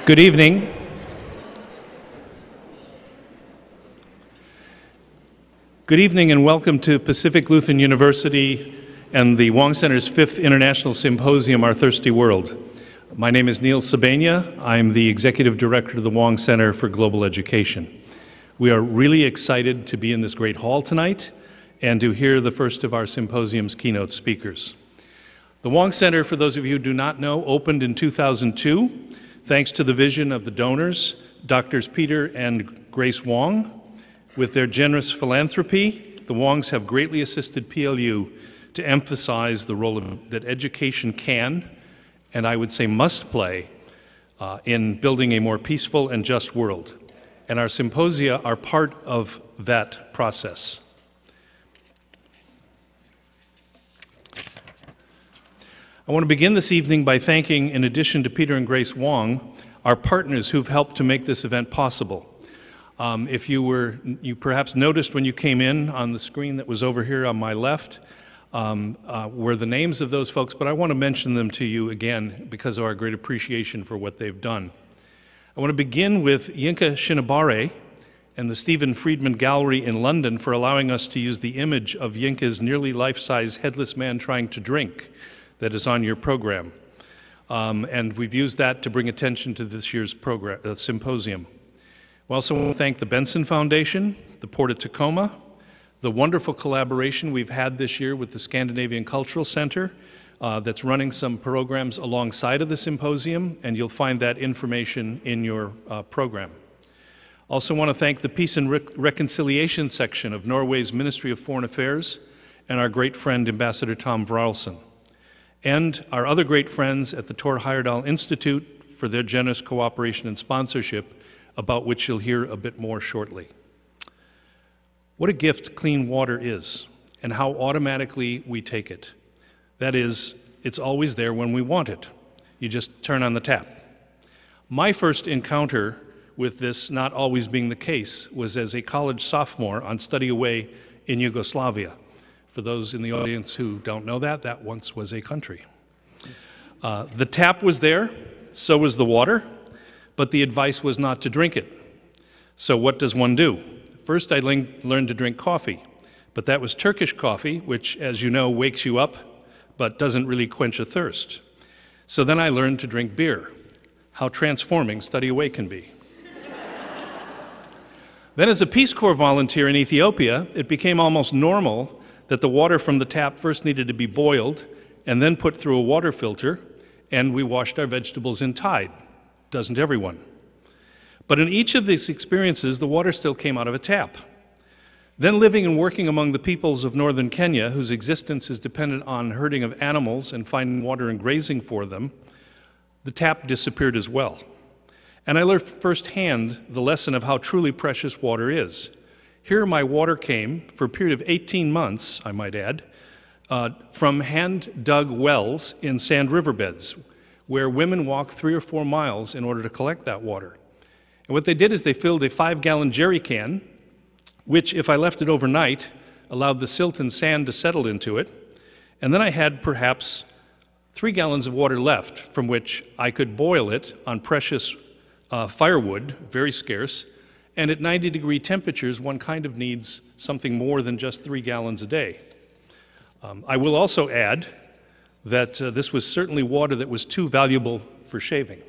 Good evening. Good evening and welcome to Pacific Lutheran University and the Wang Center's 5th International Symposium, Our Thirsty World. My name is Neil Sabania. I'm the Executive Director of the Wang Center for Global Education. We are really excited to be in this great hall tonight and to hear the first of our symposium's keynote speakers. The Wang Center, for those of you who do not know, opened in 2002 thanks to the vision of the donors, Drs. Peter and Grace Wang. With their generous philanthropy, the Wangs have greatly assisted PLU to emphasize the role that education can, and I would say must play, in building a more peaceful and just world. And our symposia are part of that process. I want to begin this evening by thanking, in addition to Peter and Grace Wang, our partners who've helped to make this event possible. If you perhaps noticed when you came in on the screen that was over here on my left, were the names of those folks, but I want to mention them to you again because of our great appreciation for what they've done. I want to begin with Yinka Shinabare and the Stephen Friedman Gallery in London for allowing us to use the image of Yinka's nearly life-size headless man trying to drink that is on your program. And we've used that to bring attention to this year's symposium. We also want to thank the Benson Foundation, the Port of Tacoma, the wonderful collaboration we've had this year with the Scandinavian Cultural Center that's running some programs alongside of the symposium, and you'll find that information in your program. Also want to thank the Peace and Reconciliation section of Norway's Ministry of Foreign Affairs and our great friend Ambassador Tom Vraalsen, and our other great friends at the Tor Heyerdahl Institute for their generous cooperation and sponsorship, about which you'll hear a bit more shortly. What a gift clean water is, and how automatically we take it. That is, it's always there when we want it. You just turn on the tap. My first encounter with this not always being the case was as a college sophomore on study away in Yugoslavia. For those in the audience who don't know that, that once was a country. The tap was there, so was the water, but the advice was not to drink it. So what does one do? First, I learned to drink coffee, but that was Turkish coffee, which, as you know, wakes you up, but doesn't really quench a thirst. So then I learned to drink beer. How transforming study away can be. Then as a Peace Corps volunteer in Ethiopia, it became almost normal that the water from the tap first needed to be boiled and then put through a water filter, and we washed our vegetables in Tide. Doesn't everyone? But in each of these experiences, the water still came out of a tap. Then living and working among the peoples of northern Kenya, whose existence is dependent on herding of animals and finding water and grazing for them, the tap disappeared as well. And I learned firsthand the lesson of how truly precious water is. Here my water came, for a period of 18 months, I might add, from hand-dug wells in sand riverbeds, where women walked 3 or 4 miles in order to collect that water. And what they did is they filled a 5-gallon jerry can, which, if I left it overnight, allowed the silt and sand to settle into it. And then I had perhaps 3 gallons of water left, from which I could boil it on precious firewood, very scarce. And at 90-degree temperatures, one kind of needs something more than just 3 gallons a day. I will also add that this was certainly water that was too valuable for shaving.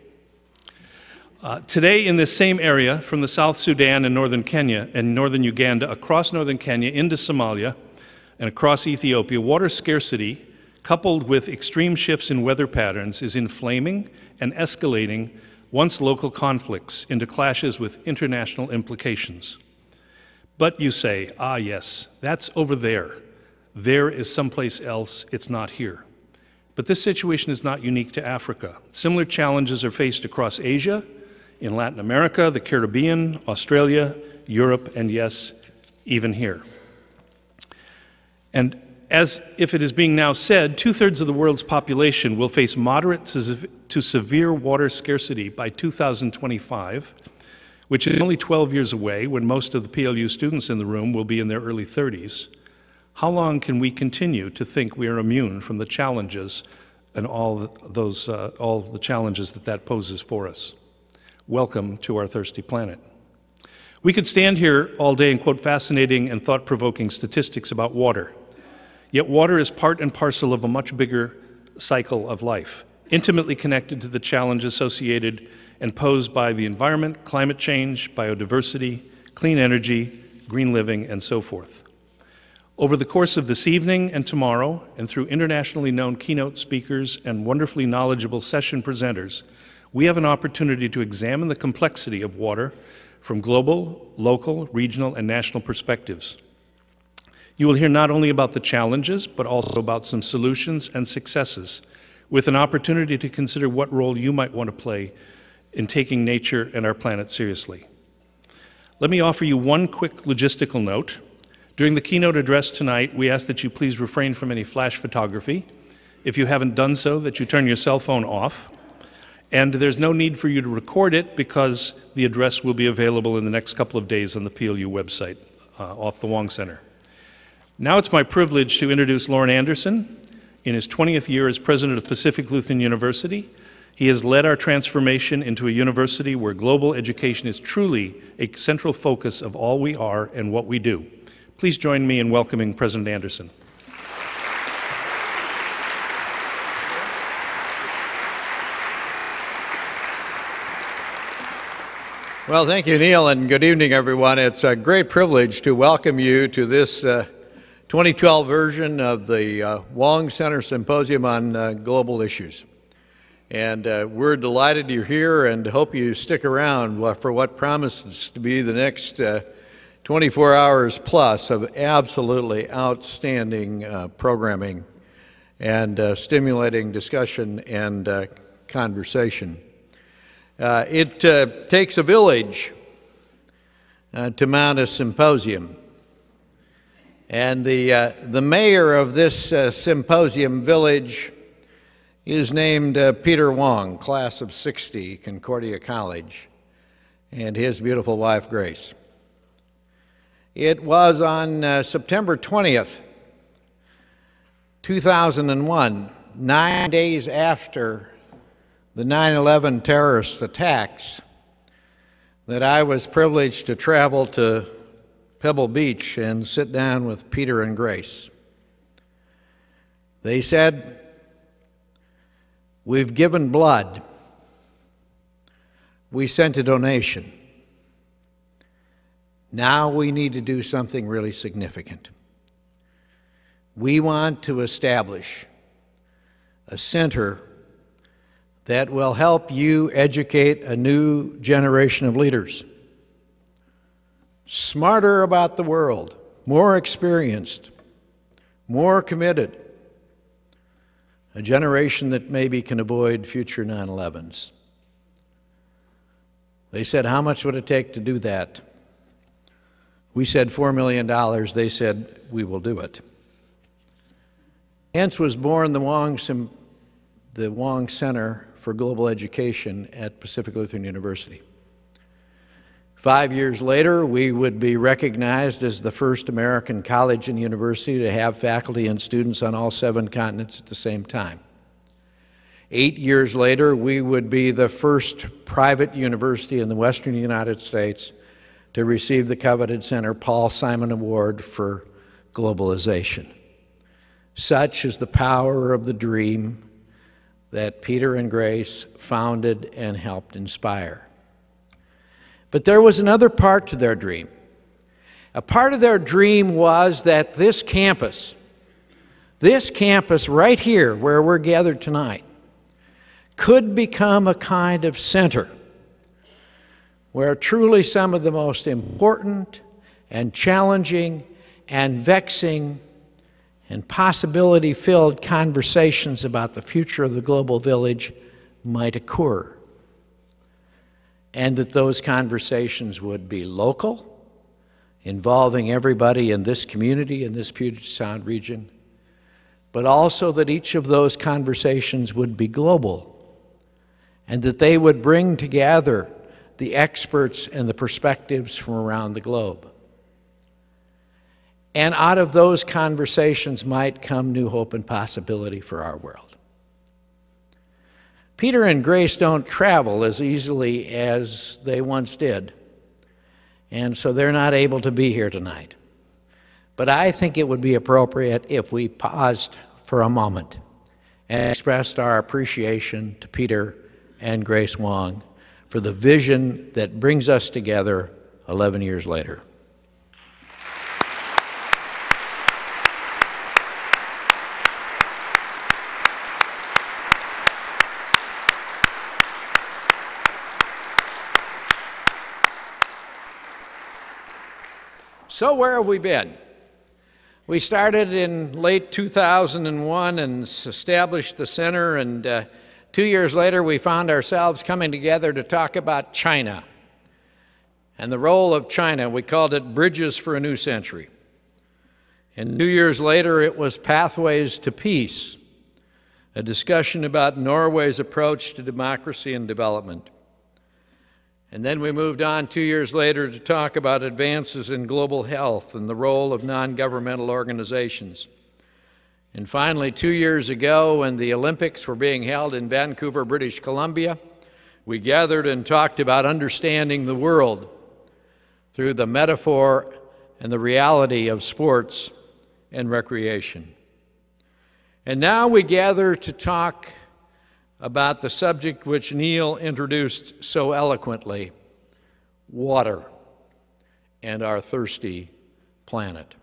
Today, in this same area, from the South Sudan and northern Kenya and northern Uganda, across northern Kenya into Somalia and across Ethiopia, water scarcity, coupled with extreme shifts in weather patterns, is inflaming and escalating once local conflicts into clashes with international implications. But you say, ah yes, that's over there. There is someplace else, it's not here. But this situation is not unique to Africa. Similar challenges are faced across Asia, in Latin America, the Caribbean, Australia, Europe, and yes, even here. And as if it is being now said, 2/3 of the world's population will face moderate to severe water scarcity by 2025, which is only 12 years away, when most of the PLU students in the room will be in their early 30s. How long can we continue to think we are immune from the challenges and all the challenges that poses for us? Welcome to our thirsty planet. We could stand here all day and quote fascinating and thought-provoking statistics about water. Yet water is part and parcel of a much bigger cycle of life, intimately connected to the challenge associated and posed by the environment, climate change, biodiversity, clean energy, green living, and so forth. Over the course of this evening and tomorrow, and through internationally known keynote speakers and wonderfully knowledgeable session presenters, we have an opportunity to examine the complexity of water from global, local, regional, and national perspectives. You will hear not only about the challenges, but also about some solutions and successes, with an opportunity to consider what role you might want to play in taking nature and our planet seriously. Let me offer you one quick logistical note. During the keynote address tonight, we ask that you please refrain from any flash photography. If you haven't done so, that you turn your cell phone off. And there's no need for you to record it because the address will be available in the next couple of days on the PLU website off the Wang Center. Now it's my privilege to introduce Loren Anderson. In his 20th year as president of Pacific Lutheran University, he has led our transformation into a university where global education is truly a central focus of all we are and what we do. Please join me in welcoming President Anderson. Well, thank you, Neil, and good evening, everyone. It's a great privilege to welcome you to this 2012 version of the Wang Center Symposium on Global Issues. And we're delighted you're here and hope you stick around for what promises to be the next 24 hours plus of absolutely outstanding programming and stimulating discussion and conversation. It takes a village to mount a symposium. And the mayor of this symposium village is named Peter Wang, class of '60, Concordia College, and his beautiful wife, Grace. It was on September 20th, 2001, 9 days after the 9/11 terrorist attacks, that I was privileged to travel to Pebble Beach and sit down with Peter and Grace. They said, "We've given blood. We sent a donation. Now we need to do something really significant. We want to establish a center that will help you educate a new generation of leaders, smarter about the world, more experienced, more committed, a generation that maybe can avoid future 9/11s. They said, "How much would it take to do that?" We said $4 million. They said, "We will do it." Hence was born the Wang Center for Global Education at Pacific Lutheran University. 5 years later, we would be recognized as the first American college and university to have faculty and students on all 7 continents at the same time. 8 years later, we would be the first private university in the Western United States to receive the coveted Senator Paul Simon Award for Globalization. Such is the power of the dream that Peter and Grace founded and helped inspire. But there was another part to their dream. A part of their dream was that this campus right here where we're gathered tonight, could become a kind of center where truly some of the most important and challenging and vexing and possibility-filled conversations about the future of the global village might occur. And that those conversations would be local, involving everybody in this community, in this Puget Sound region, but also that each of those conversations would be global, and that they would bring together the experts and the perspectives from around the globe. And out of those conversations might come new hope and possibility for our world. Peter and Grace don't travel as easily as they once did, and so they're not able to be here tonight. But I think it would be appropriate if we paused for a moment and expressed our appreciation to Peter and Grace Wang for the vision that brings us together 11 years later. So where have we been? We started in late 2001 and established the center, and 2 years later we found ourselves coming together to talk about China and the role of China. We called it Bridges for a New Century. And 2 years later it was Pathways to Peace, a discussion about Norway's approach to democracy and development. And then we moved on 2 years later to talk about advances in global health and the role of non-governmental organizations. And finally, 2 years ago, when the Olympics were being held in Vancouver, British Columbia, we gathered and talked about understanding the world through the metaphor and the reality of sports and recreation. And now we gather to talk about the subject which Neil introduced so eloquently, water and our thirsty planet.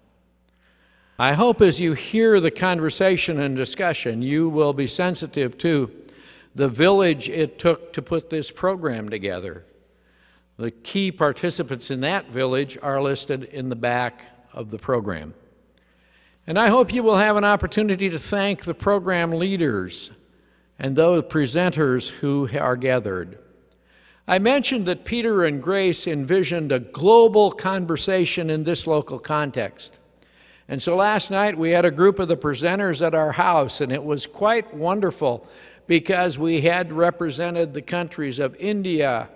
I hope as you hear the conversation and discussion, you will be sensitive to the village it took to put this program together. The key participants in that village are listed in the back of the program. And I hope you will have an opportunity to thank the program leaders and those presenters who are gathered. I mentioned that Peter and Grace envisioned a global conversation in this local context. And so last night we had a group of the presenters at our house, and it was quite wonderful because we had represented the countries of India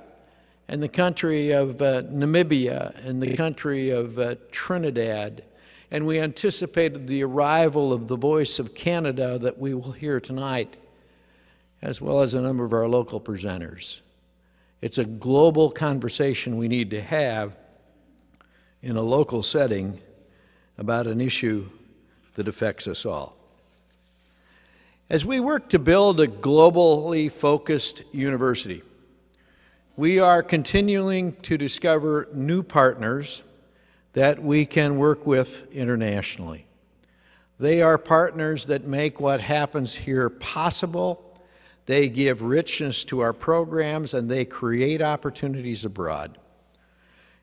and the country of Namibia and the country of Trinidad. And we anticipated the arrival of the voice of Canada that we will hear tonight, as well as a number of our local presenters. It's a global conversation we need to have in a local setting about an issue that affects us all. As we work to build a globally focused university, we are continuing to discover new partners that we can work with internationally. They are partners that make what happens here possible. They give richness to our programs, and they create opportunities abroad.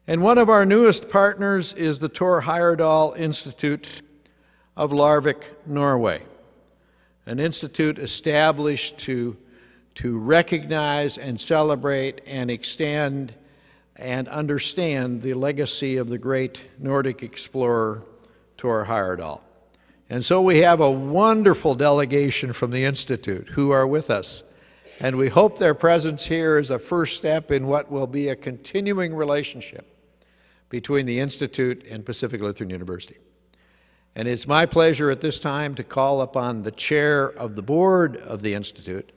And one of our newest partners is the Thor Heyerdahl Institute of Larvik, Norway, an institute established to recognize and celebrate and extend and understand the legacy of the great Nordic explorer Thor Heyerdahl. And so we have a wonderful delegation from the Institute who are with us, and we hope their presence here is a first step in what will be a continuing relationship between the Institute and Pacific Lutheran University. And it's my pleasure at this time to call upon the chair of the board of the Institute,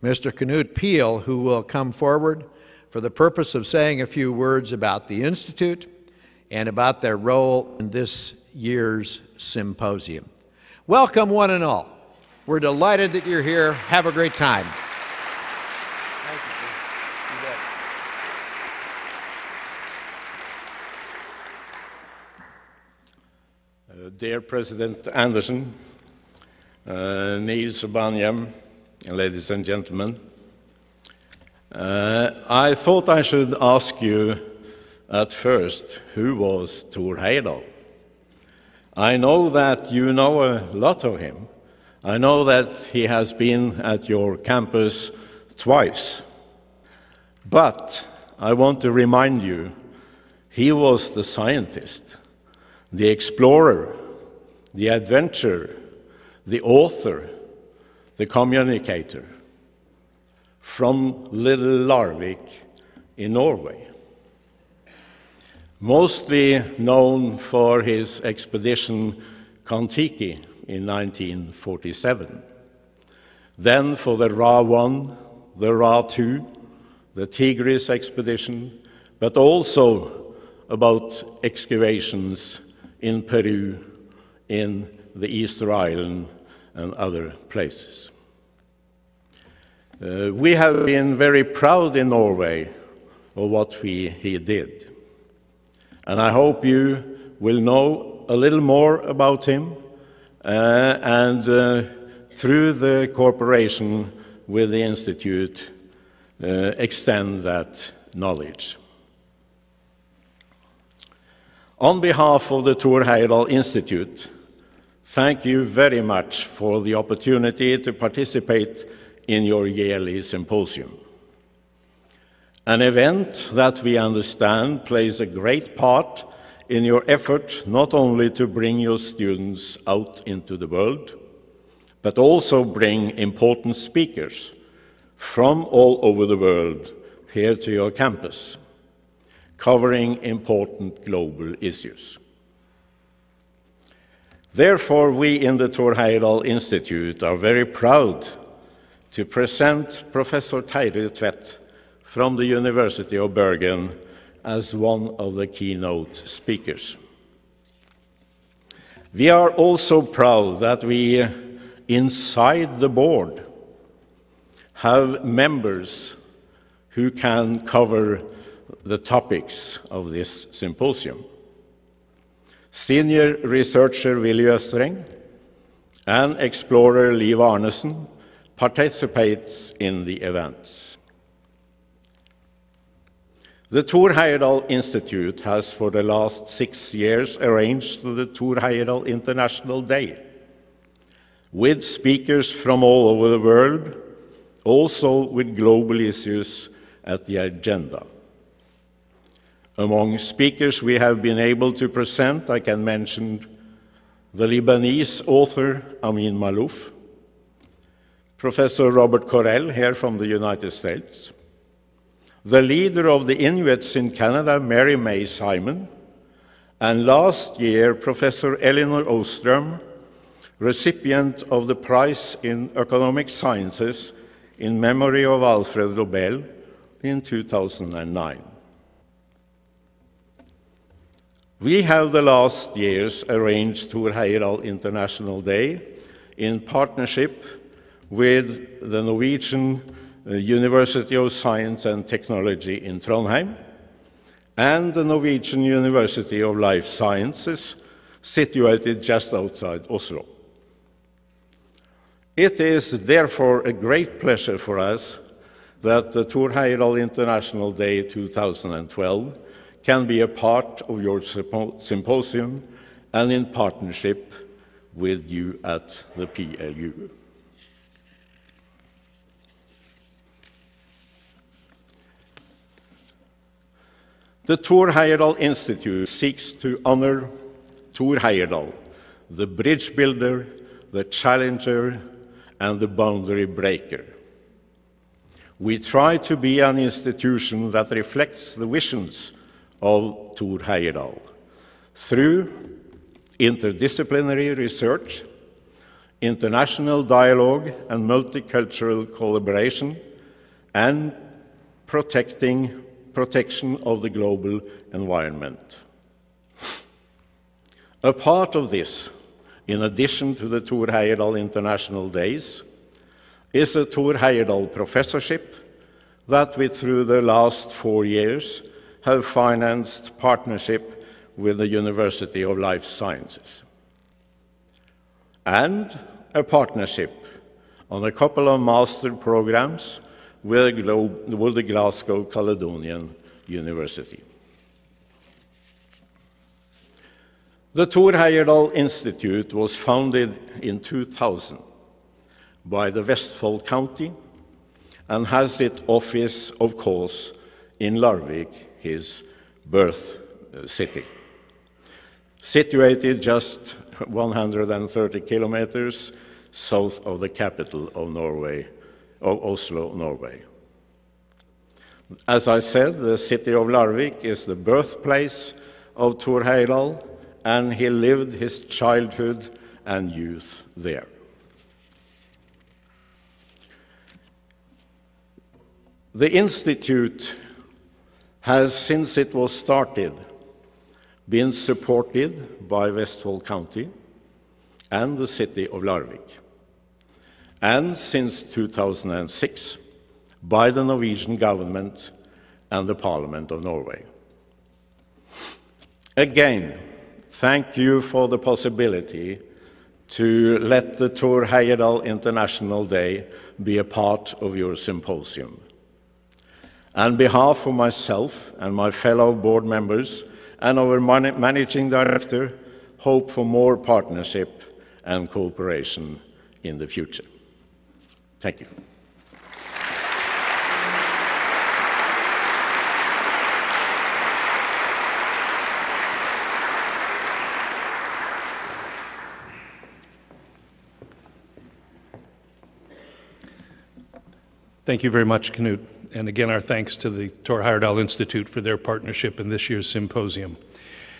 Mr. Keynote Peel, who will come forward for the purpose of saying a few words about the Institute and about their role in this year's symposium. Welcome, one and all. We're delighted that you're here. Have a great time. Thank you. Dear President Anderson, Niels Banyam, ladies and gentlemen, I thought I should ask you at first, who was Thor Heyerdahl? I know that you know a lot of him. I know that he has been at your campus twice. But I want to remind you, he was the scientist, the explorer, the adventurer, the author, the communicator from little Larvik in Norway. Mostly known for his expedition Kon-Tiki in 1947, then for the Ra-1 the Ra-2, the Tigris expedition, but also about excavations in Peru, in the Easter Island, and other places. We have been very proud in Norway of what he did. And I hope you will know a little more about him and through the cooperation with the Institute, extend that knowledge. On behalf of the Thor Heyerdahl Institute, thank you very much for the opportunity to participate in your yearly symposium. An event that we understand plays a great part in your effort not only to bring your students out into the world, but also bring important speakers from all over the world here to your campus, covering important global issues. Therefore, we in the Thor Heyerdahl Institute are very proud to present Professor Terje Tvedt from the University of Bergen as one of the keynote speakers. We are also proud that we, inside the board, have members who can cover the topics of this symposium. Senior researcher Willy Østreng and explorer Liv Arnesen participates in the events. The Thor Heyerdahl Institute has for the last 6 years arranged the Thor Heyerdahl International Day, with speakers from all over the world, also with global issues at the agenda. Among speakers we have been able to present, I can mention the Lebanese author Amin Maalouf, Professor Robert Correll here from the United States, the leader of the Inuits in Canada, Mary May Simon, and last year, Professor Elinor Ostrom, recipient of the Prize in Economic Sciences in memory of Alfred Nobel in 2009. We have the last years arranged Thor Heyerdahl International Day in partnership with the Norwegian University of Science and Technology in Trondheim and the Norwegian University of Life Sciences, situated just outside Oslo. It is therefore a great pleasure for us that the Thor Heyerdahl International Day 2012 can be a part of your symposium and in partnership with you at the PLU. The Thor Heyerdahl Institute seeks to honor Thor Heyerdahl, the bridge builder, the challenger, and the boundary breaker. We try to be an institution that reflects the visions of Thor Heyerdahl through interdisciplinary research, international dialogue and multicultural collaboration, and protection of the global environment. A part of this, in addition to the Thor Heyerdahl International Days, is a Thor Heyerdahl Professorship that we, through the last 4 years, have financed partnership with the University of Life Sciences, and a partnership on a couple of master programs with the Glasgow Caledonian University. The Thor Heyerdahl Institute was founded in 2000 by the Vestfold County and has its office, of course, in Larvik, his birth city, situated just 130 kilometers south of the capital of Norway, of Oslo, Norway. As I said, the city of Larvik is the birthplace of Thor Heyerdahl, and he lived his childhood and youth there. The Institute has, since it was started, been supported by Vestfold County and the city of Larvik, and since 2006 by the Norwegian government and the Parliament of Norway. Again, thank you for the possibility to let the Thor Heyerdahl International Day be a part of your symposium. On behalf of myself and my fellow board members and our managing director, hope for more partnership and cooperation in the future. Thank you. Thank you very much, Knut. And again, our thanks to the Thor Heyerdahl Institute for their partnership in this year's symposium.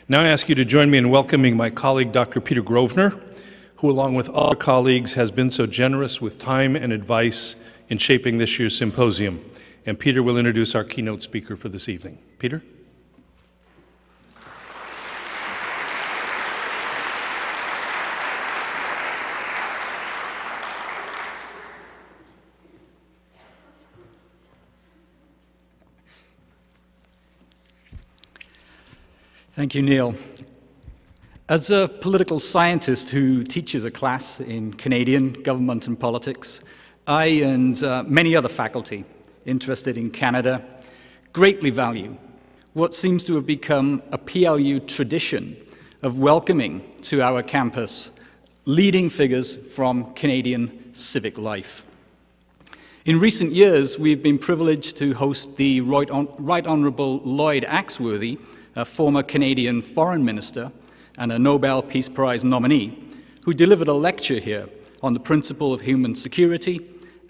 Now I ask you to join me in welcoming my colleague, Dr. Peter Grosvenor, who, along with other colleagues, has been so generous with time and advice in shaping this year's symposium. And Peter will introduce our keynote speaker for this evening. Peter? Thank you, Neil. As a political scientist who teaches a class in Canadian government and politics, I and many other faculty interested in Canada greatly value what seems to have become a PLU tradition of welcoming to our campus leading figures from Canadian civic life. In recent years, we've been privileged to host the Right Honourable Lloyd Axworthy, a former Canadian foreign minister and a Nobel Peace Prize nominee, who delivered a lecture here on the principle of human security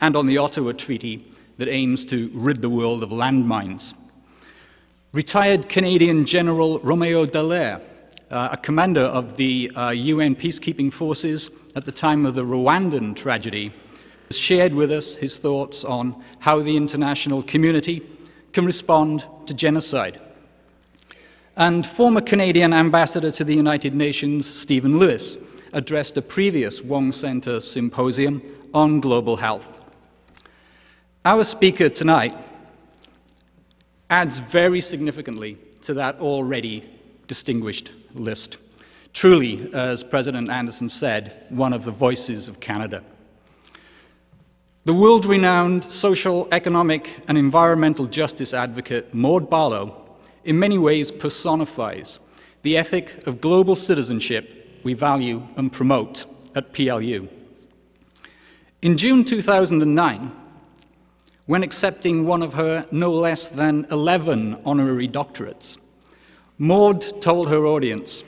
and on the Ottawa Treaty that aims to rid the world of landmines. Retired Canadian General Romeo Dallaire, a commander of the UN peacekeeping forces at the time of the Rwandan tragedy, has shared with us his thoughts on how the international community can respond to genocide. And former Canadian Ambassador to the United Nations, Stephen Lewis, addressed a previous Wang Center symposium on global health. Our speaker tonight adds very significantly to that already distinguished list. Truly, as President Anderson said, one of the voices of Canada. The world-renowned social, economic, and environmental justice advocate Maude Barlow in many ways personifies the ethic of global citizenship we value and promote at PLU. In June 2009, when accepting one of her no less than 11 honorary doctorates, Maude told her audience,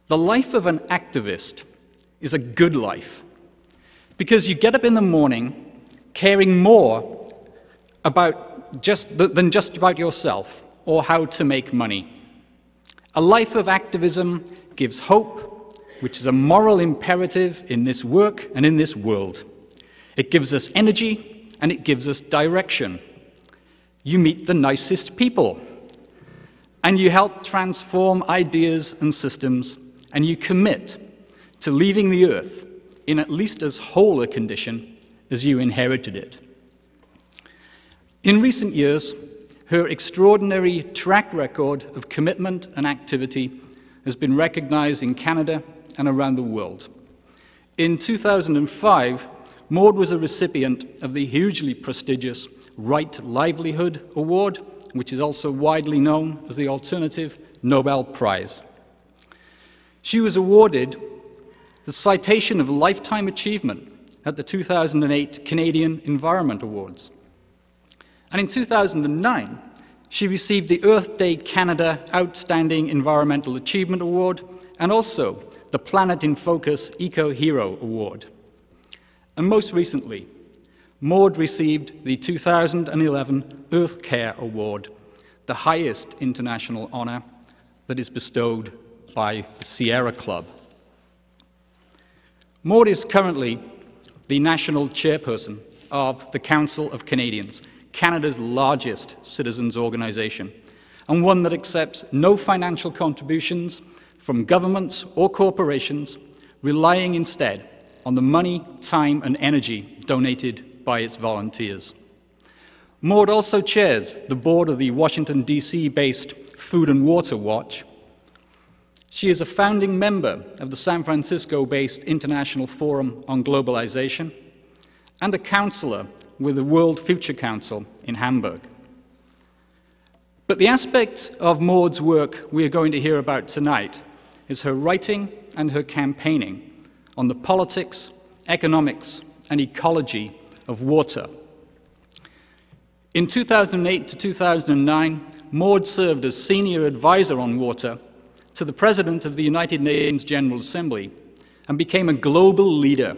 "The life of an activist is a good life because you get up in the morning caring more about than just about yourself or how to make money. A life of activism gives hope, which is a moral imperative in this work and in this world. It gives us energy and it gives us direction. You meet the nicest people, and you help transform ideas and systems, and you commit to leaving the earth in at least as whole a condition as you inherited it." In recent years, her extraordinary track record of commitment and activity has been recognized in Canada and around the world. In 2005, Maude was a recipient of the hugely prestigious Right Livelihood Award, which is also widely known as the Alternative Nobel Prize. She was awarded the Citation of Lifetime Achievement at the 2008 Canadian Environment Awards. And in 2009, she received the Earth Day Canada Outstanding Environmental Achievement Award and also the Planet in Focus Eco Hero Award. And most recently, Maude received the 2011 Earth Care Award, the highest international honor that is bestowed by the Sierra Club. Maude is currently the national chairperson of the Council of Canadians, Canada's largest citizens' organization, and one that accepts no financial contributions from governments or corporations, relying instead on the money, time, and energy donated by its volunteers. Maude also chairs the board of the Washington, D.C.-based Food and Water Watch. She is a founding member of the San Francisco-based International Forum on Globalization and a counselor with the World Future Council in Hamburg. But the aspect of Maude's work we are going to hear about tonight is her writing and her campaigning on the politics, economics, and ecology of water. In 2008 to 2009, Maude served as senior advisor on water to the President of the United Nations General Assembly and became a global leader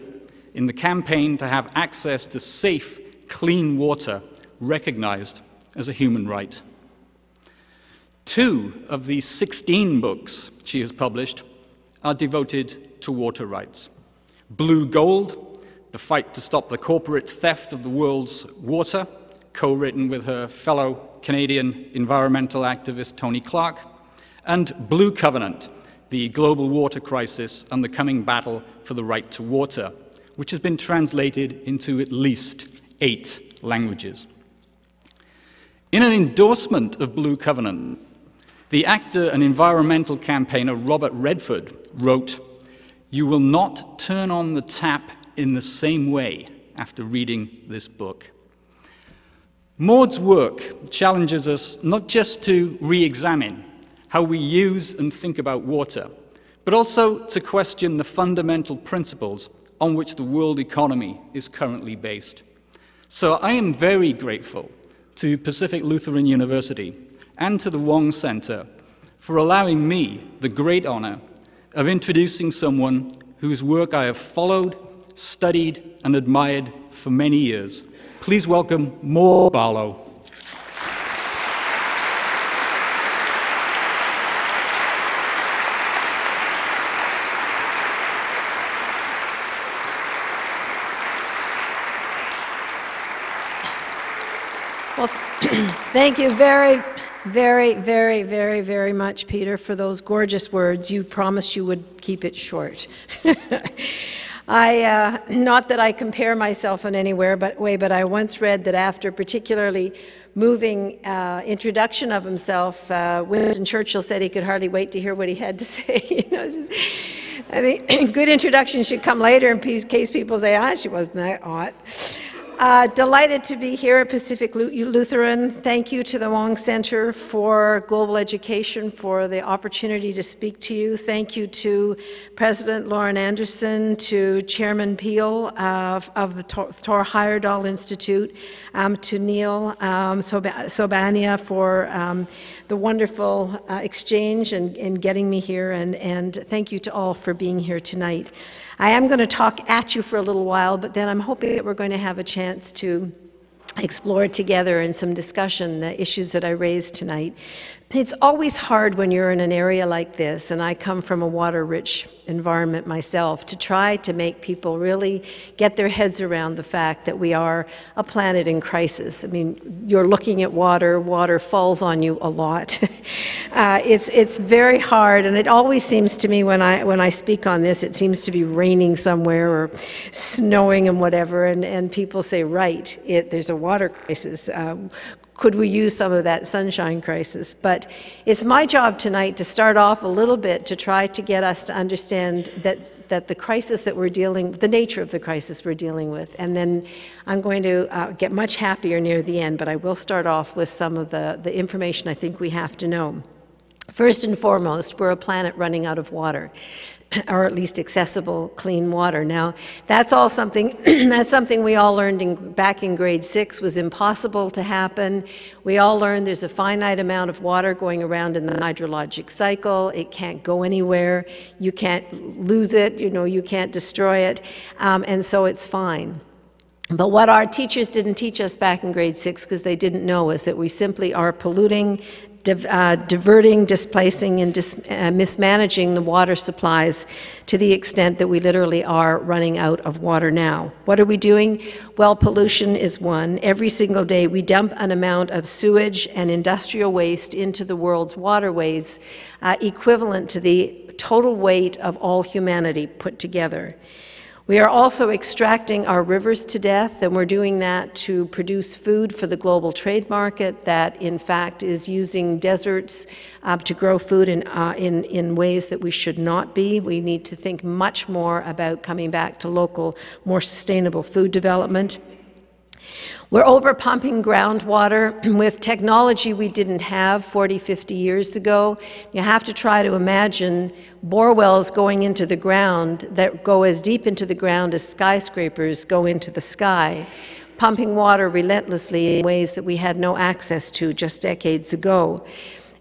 in the campaign to have access to safe, clean water recognized as a human right. 2 of the 16 books she has published are devoted to water rights. Blue Gold, The Fight to Stop the Corporate Theft of the World's Water, co-written with her fellow Canadian environmental activist Tony Clark, and Blue Covenant, The Global Water Crisis and the Coming Battle for the Right to Water, which has been translated into at least 8 languages. In an endorsement of Blue Covenant, the actor and environmental campaigner Robert Redford wrote, "You will not turn on the tap in the same way after reading this book." Maude's work challenges us not just to re-examine how we use and think about water, but also to question the fundamental principles on which the world economy is currently based. So I am very grateful to Pacific Lutheran University and to the Wang Center for allowing me the great honor of introducing someone whose work I have followed, studied, and admired for many years. Please welcome Maude Barlow. Well, thank you very, very, very, very, very much, Peter, for those gorgeous words. You promised you would keep it short. Not that I compare myself in any way, but I once read that after a particularly moving introduction of himself, Winston Churchill said he could hardly wait to hear what he had to say. You know, I think good introduction should come later in case people say, ah, she wasn't that hot. Delighted to be here at Pacific Lutheran. Thank you to the Wang Center for Global Education for the opportunity to speak to you. Thank you to President Lauren Anderson, to Chairman Peel of the Thor Heyerdahl Institute, to Neil Sobania for the wonderful exchange and getting me here, and thank you to all for being here tonight. I am going to talk at you for a little while, but then I'm hoping that we're going to have a chance to explore together in some discussion the issues that I raised tonight. It's always hard when you're in an area like this, and I come from a water-rich environment myself, to try to make people really get their heads around the fact that we are a planet in crisis. I mean, you're looking at water, water falls on you a lot. It's very hard, and it always seems to me when I speak on this, it seems to be raining somewhere or snowing and whatever, and people say, right, there's a water crisis. Could we use some of that sunshine crisis? But it's my job tonight to start off a little bit to try to get us to understand that the crisis that we're the nature of the crisis we're dealing with. And then I'm going to get much happier near the end, but I will start off with some of the information I think we have to know. First and foremost, we're a planet running out of water, or at least accessible, clean water. Now, that's all something, that's something we all learned back in grade 6 was impossible to happen. We all learned there's a finite amount of water going around in the hydrologic cycle. It can't go anywhere. You can't lose it, you know, you can't destroy it, and so it's fine. But what our teachers didn't teach us back in grade 6, because they didn't know, is that we simply are polluting diverting, displacing, and mismanaging the water supplies to the extent that we literally are running out of water now. What are we doing? Well, pollution is one. Every single day we dump an amount of sewage and industrial waste into the world's waterways equivalent to the total weight of all humanity put together. We are also extracting our rivers to death, and we're doing that to produce food for the global trade market that, in fact, is using deserts to grow food in ways that we should not be. We need to think much more about coming back to local, more sustainable food development. We're over-pumping groundwater with technology we didn't have 40, 50 years ago. You have to try to imagine bore wells going into the ground that go as deep into the ground as skyscrapers go into the sky, pumping water relentlessly in ways that we had no access to just decades ago.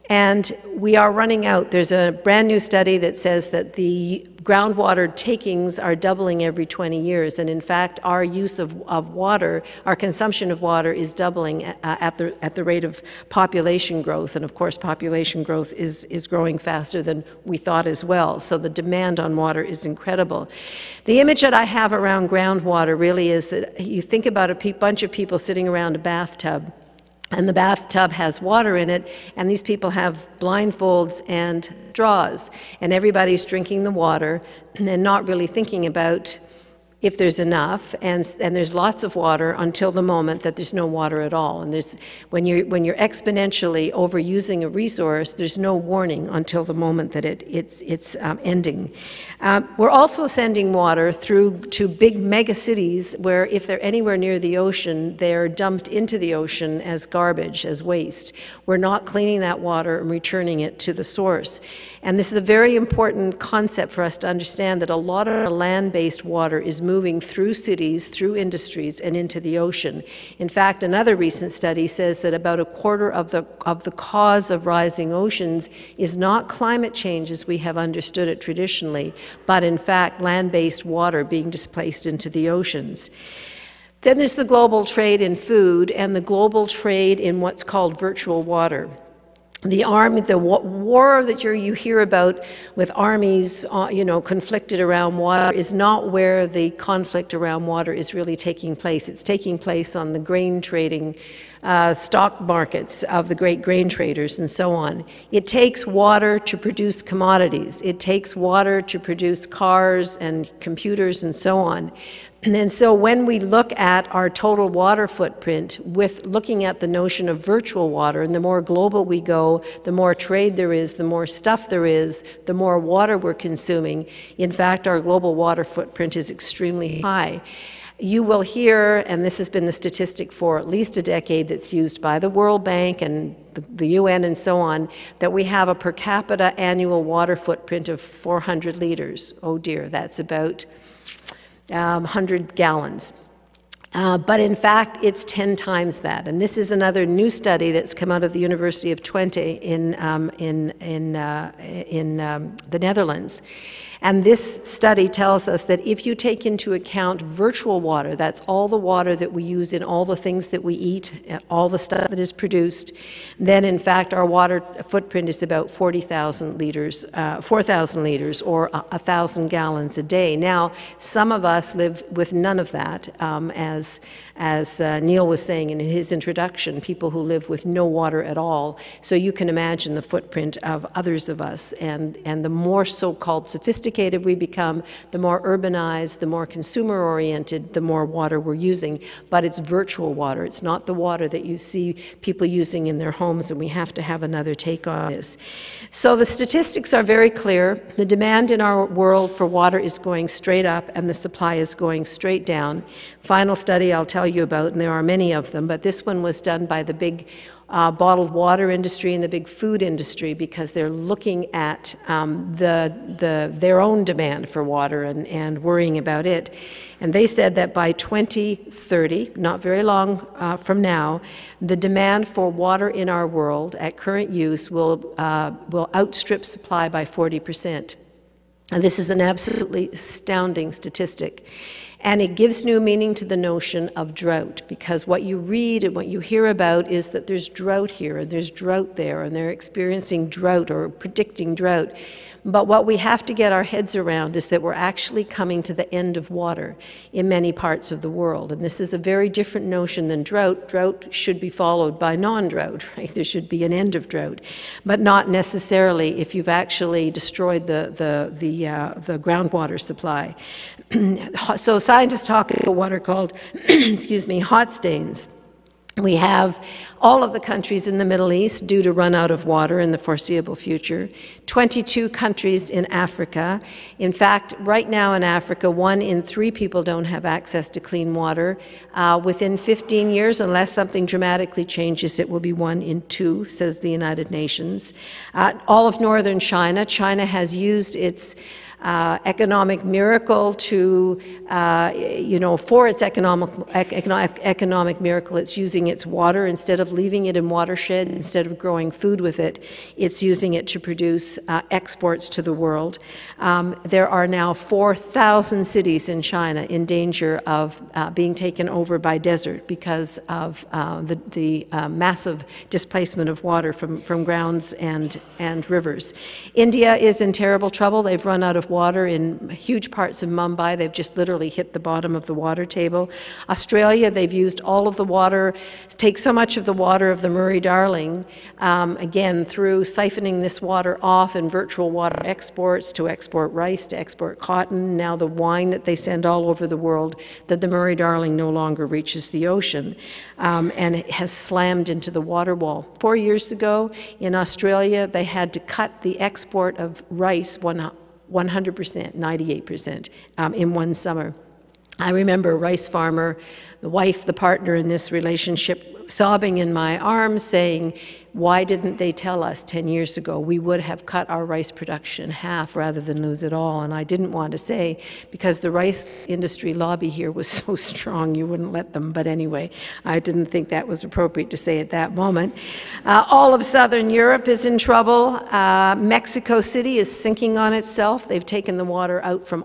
And we are running out. There's a brand new study that says that the groundwater takings are doubling every 20 years. And in fact, our use of water, our consumption of water is doubling at the rate of population growth. And of course, population growth is growing faster than we thought as well. So the demand on water is incredible. The image that I have around groundwater really is that you think about a bunch of people sitting around a bathtub, and the bathtub has water in it, and these people have blindfolds and straws, and everybody's drinking the water and not really thinking about if there's enough, and there's lots of water until the moment that there's no water at all. And when you're exponentially overusing a resource, there's no warning until the moment that it's ending. We're also sending water through to big mega cities where if they're anywhere near the ocean, they're dumped into the ocean as garbage, as waste. We're not cleaning that water and returning it to the source. And this is a very important concept for us to understand, that a lot of our land-based water is moving through cities, through industries, and into the ocean. In fact, another recent study says that about a quarter of the cause of rising oceans is not climate change as we have understood it traditionally, but in fact land-based water being displaced into the oceans. Then there's the global trade in food and the global trade in what's called virtual water. The war that you hear about with armies, conflicted around water is not where the conflict around water is really taking place. It's taking place on the grain trading stock markets of the great grain traders and so on. It takes water to produce commodities. It takes water to produce cars and computers and so on. And so when we look at our total water footprint with looking at the notion of virtual water, and the more global we go, the more trade there is, the more stuff there is, the more water we're consuming. In fact, our global water footprint is extremely high. You will hear, and this has been the statistic for at least a decade that's used by the World Bank and the UN and so on, that we have a per capita annual water footprint of 400 liters. Oh dear, that's about 100 gallons. But in fact, it's 10 times that. And this is another new study that's come out of the University of Twente in the Netherlands. And this study tells us that if you take into account virtual water, that's all the water that we use in all the things that we eat, all the stuff that is produced, then in fact our water footprint is about 40,000 liters, 4,000 liters, or 1,000 gallons a day. Now, some of us live with none of that, as Neil was saying in his introduction, people who live with no water at all. So you can imagine the footprint of others of us, and the more so-called sophisticated we become, the more urbanized, the more consumer-oriented, the more water we're using. But it's virtual water. It's not the water that you see people using in their homes, and we have to have another take on this. So the statistics are very clear. The demand in our world for water is going straight up, and the supply is going straight down. Final study I'll tell you about, and there are many of them, but this one was done by the big bottled water industry and the big food industry, because they're looking at their own demand for water and worrying about it. And they said that by 2030, not very long from now, the demand for water in our world at current use will outstrip supply by 40%. And this is an absolutely astounding statistic. And it gives new meaning to the notion of drought, because what you read and what you hear about is that there's drought here and there's drought there, and they're experiencing drought or predicting drought. But what we have to get our heads around is that we're actually coming to the end of water in many parts of the world. And this is a very different notion than drought. Drought should be followed by non-drought, right? There should be an end of drought, but not necessarily if you've actually destroyed the groundwater supply. So scientists talk about what are called, excuse me, hot stains. We have all of the countries in the Middle East due to run out of water in the foreseeable future, 22 countries in Africa. In fact, right now in Africa, 1 in 3 people don't have access to clean water. Within 15 years, unless something dramatically changes, it will be 1 in 2, says the United Nations. All of northern China, China has used its economic miracle to, for its economic miracle, it's using its water. Instead of leaving it in watershed, instead of growing food with it, it's using it to produce exports to the world. There are now 4,000 cities in China in danger of being taken over by desert because of the massive displacement of water from grounds and rivers. India is in terrible trouble. They've run out of water in huge parts of Mumbai. They've just literally hit the bottom of the water table. Australia, they've used all of the water, take so much of the water of the Murray-Darling, again, through siphoning this water off in virtual water exports to export rice, to export cotton, now the wine that they send all over the world, that the Murray-Darling no longer reaches the ocean, and it has slammed into the water wall. 4 years ago in Australia, they had to cut the export of rice 100%, 98% in one summer. I remember a rice farmer, the wife, the partner in this relationship, sobbing in my arms saying, why didn't they tell us 10 years ago? We would have cut our rice production in half rather than lose it all. And I didn't want to say, because the rice industry lobby here was so strong, you wouldn't let them. But anyway, I didn't think that was appropriate to say at that moment. All of Southern Europe is in trouble. Mexico City is sinking on itself. They've taken the water out from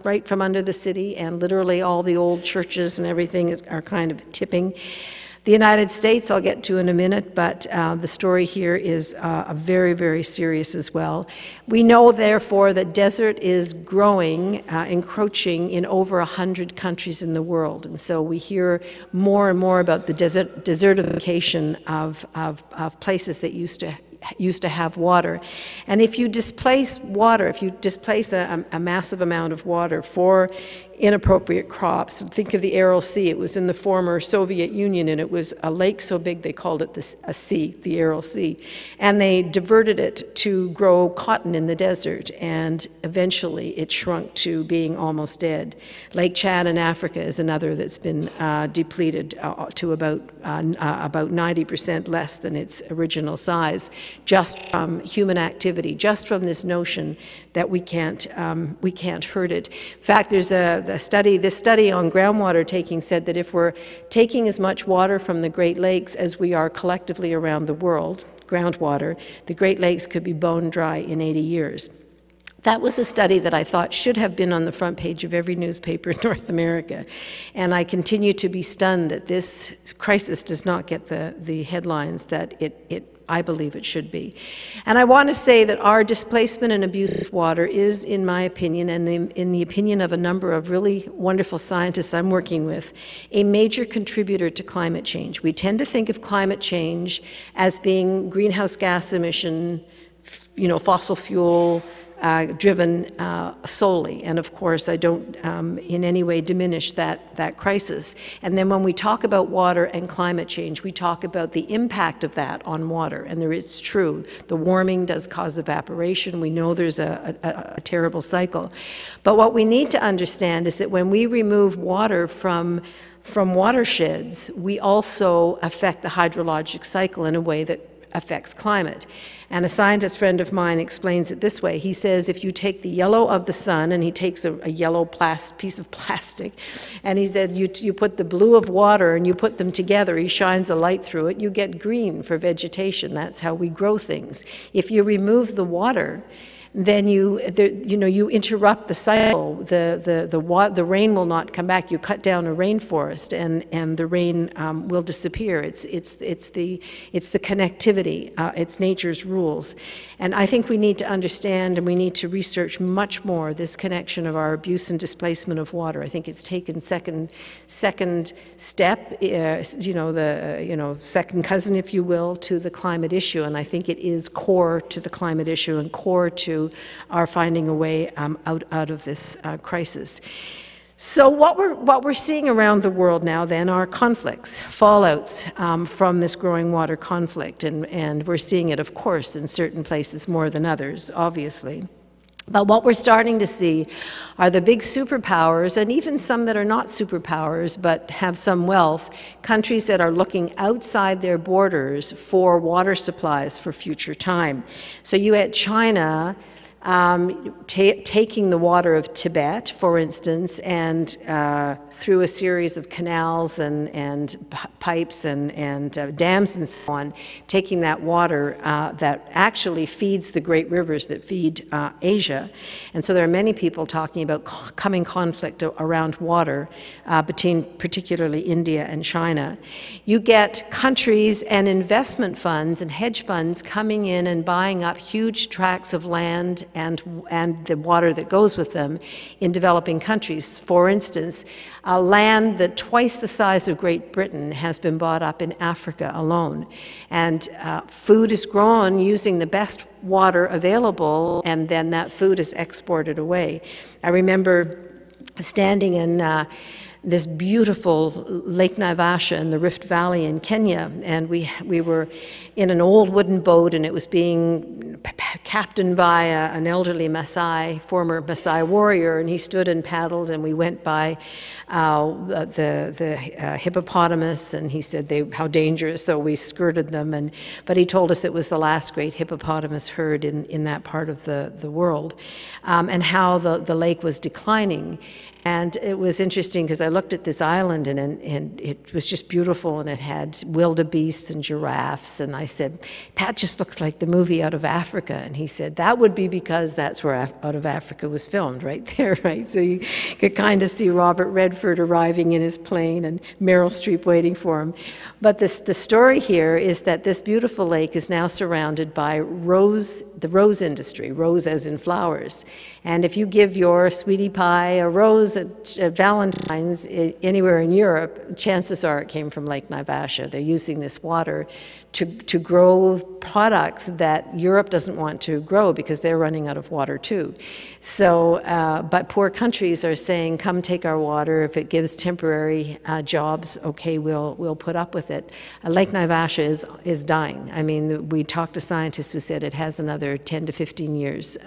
right from under the city, and literally all the old churches and everything are kind of tipping. The United States, I'll get to in a minute, but the story here is very, very serious as well. We know, therefore, that desert is growing, encroaching in over 100 countries in the world. And so we hear more and more about the desertification of places that used to have water. And if you displace water, if you displace a massive amount of water for inappropriate crops, think of the Aral Sea. It was in the former Soviet Union, and it was a lake so big they called it a sea, the Aral Sea. And they diverted it to grow cotton in the desert, and eventually it shrunk to being almost dead. Lake Chad in Africa is another that's been depleted to about 90% less than its original size, just from human activity, just from this notion that we can't hurt it. In fact, there's this study on groundwater taking said that if we're taking as much water from the Great Lakes as we are collectively around the world, groundwater, the Great Lakes could be bone dry in 80 years. That was a study that I thought should have been on the front page of every newspaper in North America. And I continue to be stunned that this crisis does not get the headlines that I believe it should be. And I want to say that our displacement and abuse of water is, in my opinion, and in the opinion of a number of really wonderful scientists I'm working with, a major contributor to climate change. We tend to think of climate change as being greenhouse gas emission, fossil fuel, driven solely. And of course, I don't in any way diminish that crisis. And then when we talk about water and climate change, we talk about the impact of that on water. And it's true, the warming does cause evaporation. We know there's a terrible cycle. But what we need to understand is that when we remove water from watersheds, we also affect the hydrologic cycle in a way that affects climate. And a scientist friend of mine explains it this way. He says if you take the yellow of the sun, and he takes a yellow piece of plastic, and he said you put the blue of water and you put them together, he shines a light through it, you get green for vegetation. That's how we grow things. If you remove the water, then you interrupt the cycle. The rain will not come back. You cut down a rainforest, and the rain will disappear. It's the connectivity. It's nature's rules, and I think we need to understand, and we need to research much more this connection of our abuse and displacement of water. I think it's taken second step, second cousin, if you will, to the climate issue, and I think it is core to the climate issue and core to our finding a way out of this crisis. So what we're seeing around the world now then are conflicts, fallouts from this growing water conflict, and we're seeing it, of course, in certain places more than others, obviously. But what we're starting to see are the big superpowers, and even some that are not superpowers but have some wealth, countries that are looking outside their borders for water supplies for future time. So you had China taking the water of Tibet, for instance, and through a series of canals and pipes and dams and so on, taking that water that actually feeds the great rivers that feed Asia. And so there are many people talking about coming conflict around water between particularly India and China. You get countries and investment funds and hedge funds coming in and buying up huge tracts of land and the water that goes with them in developing countries. For instance, land that twice the size of Great Britain has been bought up in Africa alone. And food is grown using the best water available, and then that food is exported away. I remember standing in this beautiful Lake Naivasha in the Rift Valley in Kenya, and we were in an old wooden boat, and it was being captained by an elderly Maasai, former Maasai warrior, and he stood and paddled, and we went by the hippopotamus, and he said how dangerous, so we skirted them, but he told us it was the last great hippopotamus herd in that part of the world, and how the lake was declining. And it was interesting because I looked at this island, and it was just beautiful, and it had wildebeests and giraffes, and I said, that just looks like the movie Out of Africa. And he said, that would be because that's where Out of Africa was filmed, right there, right? So you could kind of see Robert Redford arriving in his plane and Meryl Streep waiting for him. But the story here is that this beautiful lake is now surrounded by the rose industry, rose as in flowers. And if you give your sweetie pie a rose at Valentine's anywhere in Europe, chances are it came from Lake Naivasha. They're using this water to grow products that Europe doesn't want to grow because they're running out of water too. So, but poor countries are saying, come take our water. If it gives temporary jobs, okay, we'll put up with it. Lake Naivasha is dying. I mean, we talked to scientists who said it has another 10 to 15 years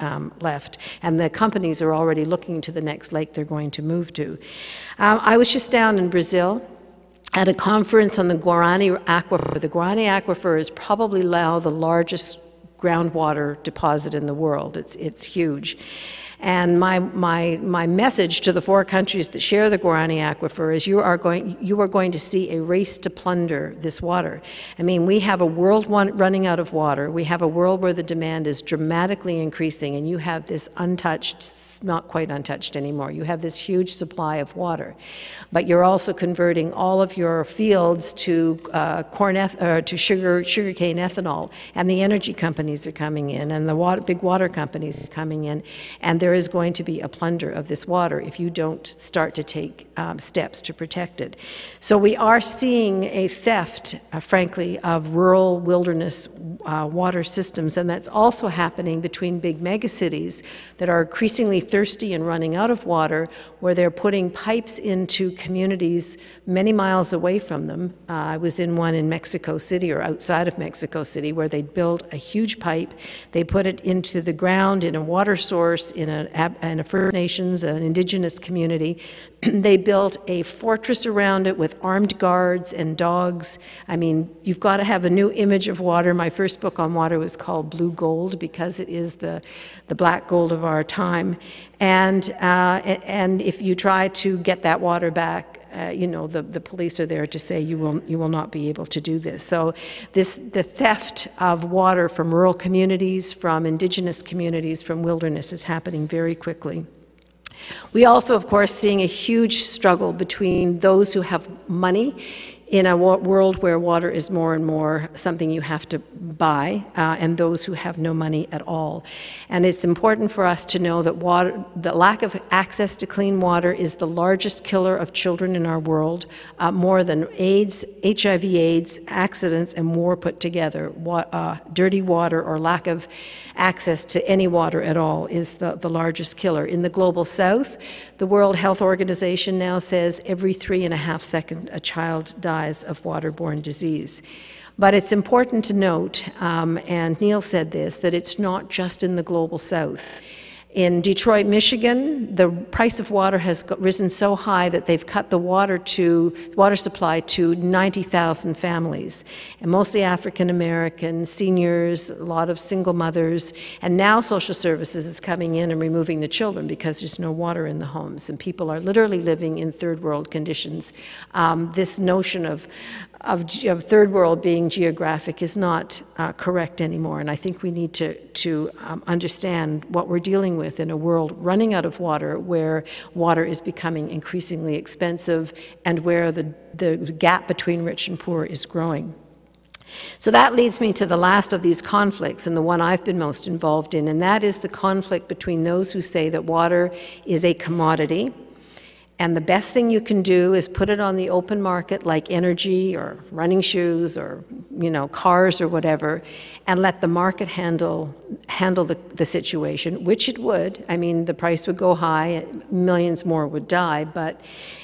left. And the companies are already looking to the next lake they're going to move to. I was just down in Brazil at a conference on the Guarani Aquifer. The Guarani Aquifer is probably now the largest groundwater deposit in the world. It's huge. And my message to the 4 countries that share the Guarani Aquifer is you are going to see a race to plunder this water. I mean, we have a world running out of water. We have a world where the demand is dramatically increasing, and you have this untouched, not quite untouched anymore. You have this huge supply of water, but you're also converting all of your fields to sugarcane ethanol, and the energy companies are coming in, and the big water companies are coming in, and there is going to be a plunder of this water if you don't start to take steps to protect it. So we are seeing a theft, frankly, of rural wilderness water systems, and that's also happening between big megacities that are increasingly thirsty and running out of water, where they're putting pipes into communities many miles away from them. I was in one in Mexico City, or outside of Mexico City, where they built a huge pipe. They put it into the ground in a water source in a First Nations, an indigenous community. They built a fortress around it with armed guards and dogs. I mean, you've got to have a new image of water. My first book on water was called Blue Gold, because it is the black gold of our time. And if you try to get that water back, you know, the police are there to say you will not be able to do this. So the theft of water from rural communities, from indigenous communities, from wilderness is happening very quickly. We also, of course, seeing a huge struggle between those who have money in a world where water is more and more something you have to buy, and those who have no money at all. And it's important for us to know that the lack of access to clean water is the largest killer of children in our world, more than AIDS, HIV/AIDS, accidents, and war put together. Dirty water or lack of access to any water at all is the largest killer. In the Global South, the World Health Organization now says every 3.5 seconds a child dies of waterborne disease. But it's important to note, and Neil said this, that it's not just in the Global South. In Detroit, Michigan, the price of water has risen so high that they've cut the water supply to 90,000 families, and mostly African American, seniors, a lot of single mothers, and now social services is coming in and removing the children because there's no water in the homes, and people are literally living in third world conditions. This notion of third world being geographic is not correct anymore, and I think we need to understand what we're dealing with in a world running out of water, where water is becoming increasingly expensive and where the gap between rich and poor is growing. So that leads me to the last of these conflicts, and the one I've been most involved in, and that is the conflict between those who say that water is a commodity, and the best thing you can do is put it on the open market like energy or running shoes or, you know, cars or whatever, and let the market handle the situation, which it would. I mean, the price would go high, millions more would die, but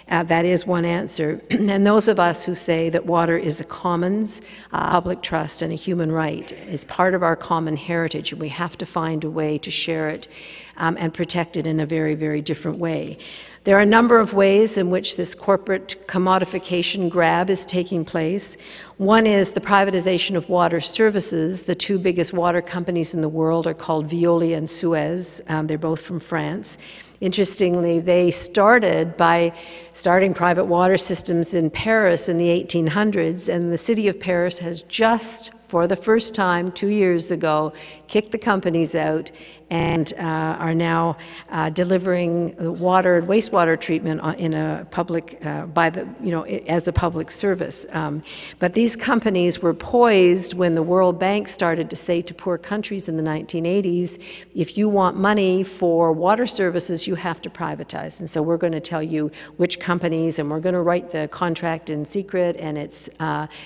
that is one answer. And those of us who say that water is a commons, public trust, and a human right is part of our common heritage, and we have to find a way to share it and protect it in a very, very different way. There are a number of ways in which this corporate commodification grab is taking place. One is the privatization of water services. The two biggest water companies in the world are called Veolia and Suez. They're both from France. Interestingly, they started by starting private water systems in Paris in the 1800s, and the city of Paris has just, for the first time 2 years ago, kicked the companies out and are now delivering water and wastewater treatment in a public, as a public service. But these companies were poised when the World Bank started to say to poor countries in the 1980s, if you want money for water services, you have to privatize. And so we're going to tell you which companies, and we're going to write the contract in secret, and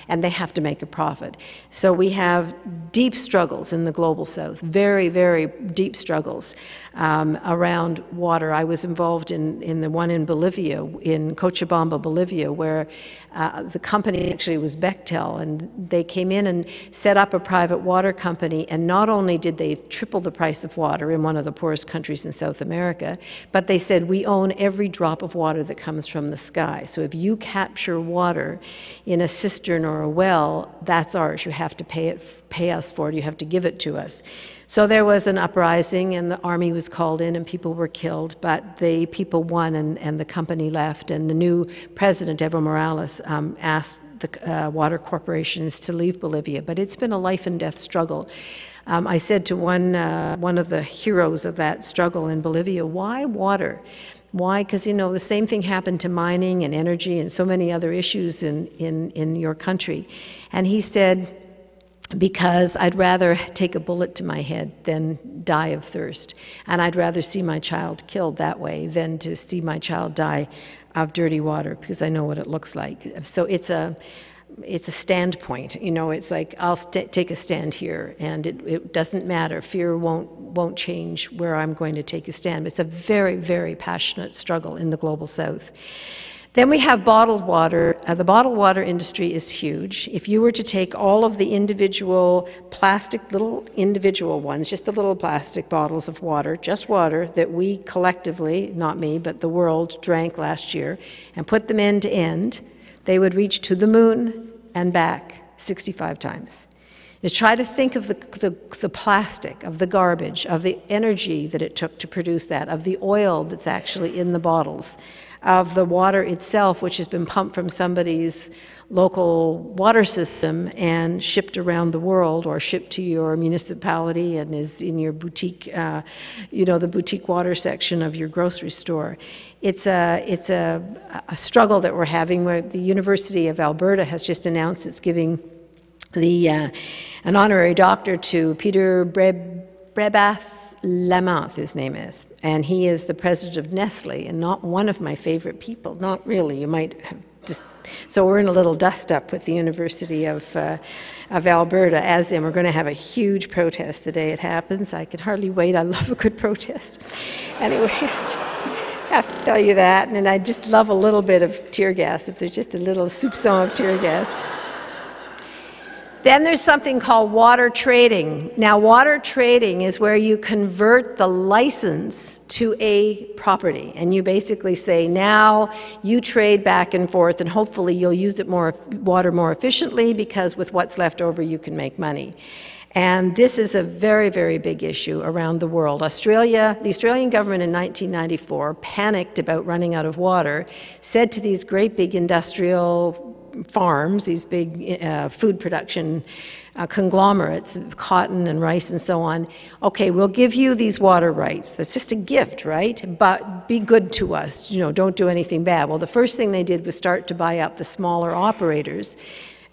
and they have to make a profit. So we have deep struggles in the Global South, very, very deep struggles around water. I was involved in the one in Bolivia, in Cochabamba, Bolivia, where the company actually was Bechtel, and they came in and set up a private water company, and not only did they triple the price of water in one of the poorest countries in South America, but they said, we own every drop of water that comes from the sky. So if you capture water in a cistern or a well, that's ours. You have to pay us for it. You have to give it to us. So there was an uprising, and the army was called in, and people were killed, but the people won, and the company left, and the new president, Evo Morales, asked the water corporations to leave Bolivia. But it's been a life and death struggle. I said to one of the heroes of that struggle in Bolivia, why water? Why? Because, you know, the same thing happened to mining and energy and so many other issues in your country. And he said, because I'd rather take a bullet to my head than die of thirst. And I'd rather see my child killed that way than to see my child die of dirty water, because I know what it looks like. So it's a standpoint, you know, it's like, I'll take a stand here, and it doesn't matter. Fear won't change where I'm going to take a stand. It's a very, very passionate struggle in the Global South. Then we have bottled water. The bottled water industry is huge. If you were to take all of the individual plastic, little individual ones, just the little plastic bottles of water, just water, that we collectively, not me, but the world drank last year, and put them end to end, they would reach to the moon and back 65 times. is try to think of the plastic, of the garbage, of the energy that it took to produce that, of the oil that's actually in the bottles, of the water itself, which has been pumped from somebody's local water system and shipped around the world, or shipped to your municipality and is in your boutique, you know, the boutique water section of your grocery store. It's a struggle that we're having, where the University of Alberta has just announced it's giving an honorary doctor to Peter Brebath-Lamothe, his name is, and he is the president of Nestle, and not one of my favorite people, not really. You might have just, so we're in a little dust-up with the University of Alberta, as in we're going to have a huge protest the day it happens. I can hardly wait. I love a good protest. Anyway, I just have to tell you that, and I just love a little bit of tear gas, if there's just a little soupçon of tear gas. Then there's something called water trading. Now, water trading is where you convert the license to a property, and you basically say, now you trade back and forth, and hopefully you'll use it water more efficiently, because with what's left over you can make money. And this is a very, very big issue around the world. Australia, the Australian government in 1994 panicked about running out of water, said to these great big industrial farms, these big food production conglomerates, cotton and rice and so on, okay, we'll give you these water rights. That's just a gift, right? But be good to us, you know, don't do anything bad. Well, the first thing they did was start to buy up the smaller operators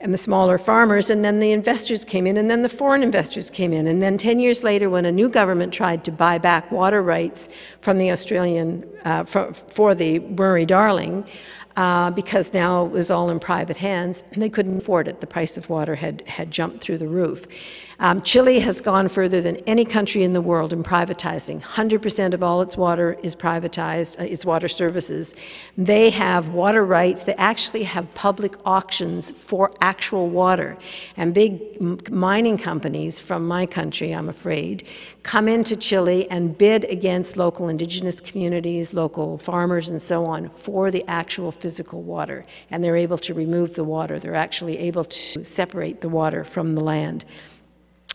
and the smaller farmers, and then the investors came in, and then the foreign investors came in, and then 10 years later, when a new government tried to buy back water rights from the Australian, for the Murray-Darling, because now it was all in private hands, and they couldn't afford it. The price of water had jumped through the roof. Chile has gone further than any country in the world in privatizing. 100% of all its water is privatized, its water services. They have water rights. They actually have public auctions for actual water. And big mining companies from my country, I'm afraid, come into Chile and bid against local indigenous communities, local farmers and so on, for the actual physical water. And they're able to remove the water. They're actually able to separate the water from the land.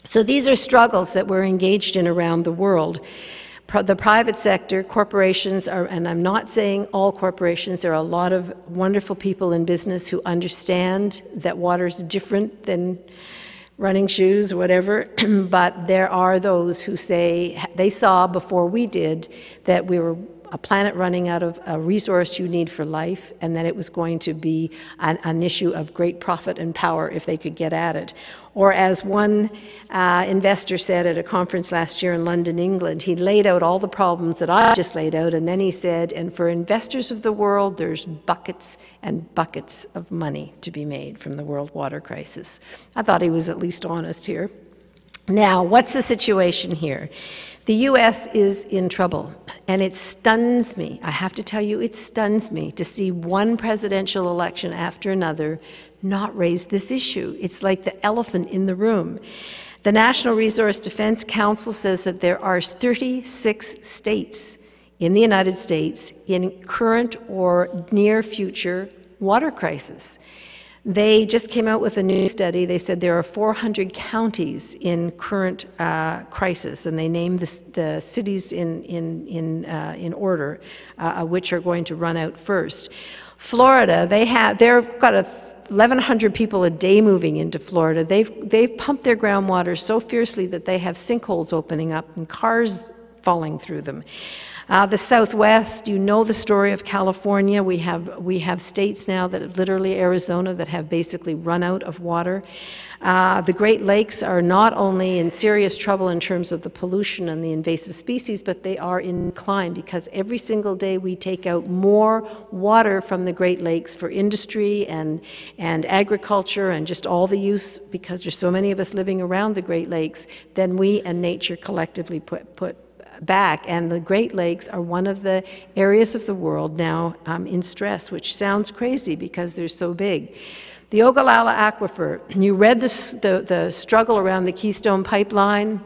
So these are struggles that we're engaged in around the world. The private sector, corporations are, and I'm not saying all corporations, there are a lot of wonderful people in business who understand that water is different than running shoes or whatever, but there are those who say, they saw before we did that we were a planet running out of a resource you need for life, and that it was going to be an issue of great profit and power if they could get at it. Or as one investor said at a conference last year in London, England, he laid out all the problems that I just laid out, and then he said, and for investors of the world, there's buckets and buckets of money to be made from the world water crisis. I thought he was at least honest here. Now, what's the situation here? The U.S. is in trouble, and it stuns me. I have to tell you, it stuns me to see one presidential election after another not raise this issue. It's like the elephant in the room. The National Resource Defense Council says that there are 36 states in the United States in current or near future water crisis. They just came out with a new study. They said there are 400 counties in current crisis, and they named the cities in order, which are going to run out first. Florida, they've got 1,100 people a day moving into Florida. They've pumped their groundwater so fiercely that they have sinkholes opening up and cars falling through them. The Southwest, you know the story of California. We have states now that, literally Arizona, that have basically run out of water. The Great Lakes are not only in serious trouble in terms of the pollution and the invasive species, but they are in decline, because every single day we take out more water from the Great Lakes for industry and agriculture and just all the use, because there's so many of us living around the Great Lakes, than we and nature collectively put back. And the Great Lakes are one of the areas of the world now in stress, which sounds crazy because they're so big. The Ogallala Aquifer, you read the struggle around the Keystone Pipeline.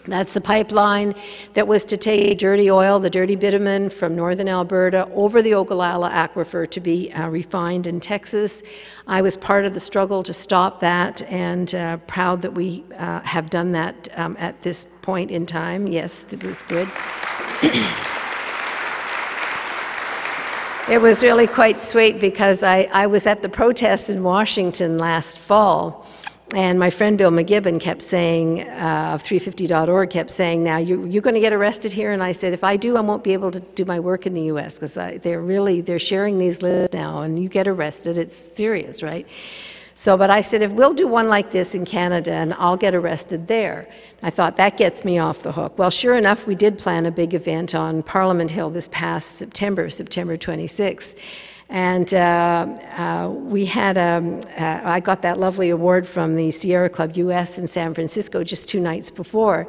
That's the pipeline that was to take dirty oil, the dirty bitumen, from northern Alberta over the Ogallala Aquifer to be refined in Texas. I was part of the struggle to stop that, and proud that we have done that at this point in time. Yes, it was good. It was really quite sweet because I was at the protest in Washington last fall. And my friend Bill McGibbon kept saying, of 350.org, kept saying, now you're going to get arrested here? And I said, if I do, I won't be able to do my work in the U.S. because they're sharing these lists now, and you get arrested, it's serious, right? So, but I said, if we'll do one like this in Canada, and I'll get arrested there. I thought, that gets me off the hook. Well, sure enough, we did plan a big event on Parliament Hill this past September 26th. And we had I got that lovely award from the Sierra Club US in San Francisco just 2 nights before.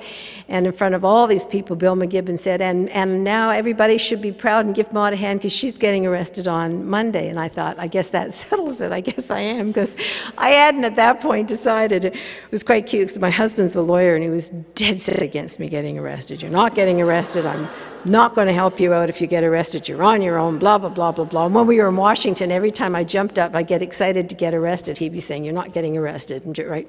And in front of all these people, Bill McGibbon said, and now everybody should be proud and give Maude a hand because she's getting arrested on Monday. And I thought, I guess that settles it. I guess I am, because I hadn't at that point decided. It was quite cute because my husband's a lawyer and he was dead set against me getting arrested. You're not getting arrested. I'm not going to help you out if you get arrested. You're on your own, blah, blah, blah, blah, blah. And when we were in Washington, every time I jumped up, I'd get excited to get arrested. He'd be saying, you're not getting arrested, right?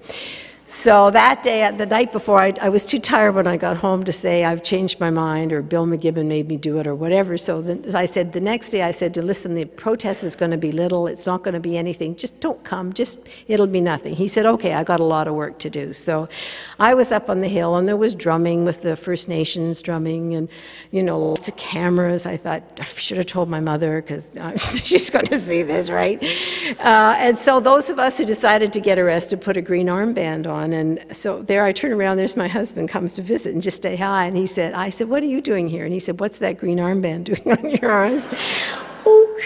So that day, the night before, I was too tired when I got home to say, I've changed my mind, or Bill McGibbon made me do it, or whatever. So I said, the next day, I said, listen, the protest is going to be little. It's not going to be anything. Just don't come. It'll be nothing. He said, okay, I got a lot of work to do. So I was up on the hill, and there was drumming with the First Nations drumming, and, you know, lots of cameras. I thought, I should have told my mother, because she's going to see this, right? And so those of us who decided to get arrested put a green armband on. And so there I turn around, there's my husband, comes to visit and just say hi. And I said, what are you doing here? And he said, what's that green armband doing on your arms? Oh,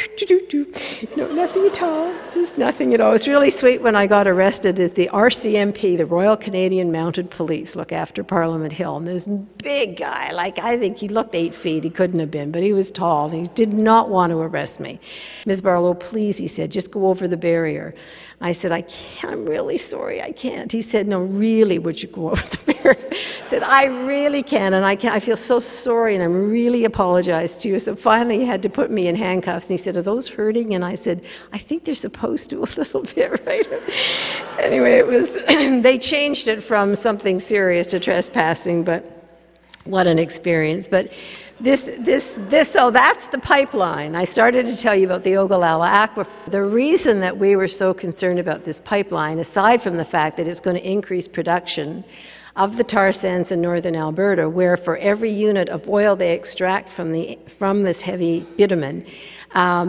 no, nothing at all, just nothing at all. It was really sweet when I got arrested at the RCMP, the Royal Canadian Mounted Police, look after Parliament Hill. And this big guy, like I think he looked 8 feet, he couldn't have been, but he was tall, and he did not want to arrest me. Ms. Barlow, please, he said, just go over the barrier. I said, I can't, I'm really sorry, I can't. He said, no, really, would you go over the barrier? I said, I really can, and I feel so sorry, and I'm really apologize to you. So finally, he had to put me in handcuffs, and he said, are those hurting? And I said, I think they're supposed to a little bit, right? Anyway, it was, they changed it from something serious to trespassing, but what an experience. But so that's the pipeline. I started to tell you about the Ogallala Aquifer. The reason that we were so concerned about this pipeline, aside from the fact that it's going to increase production of the tar sands in northern Alberta, where for every unit of oil they extract from this heavy bitumen,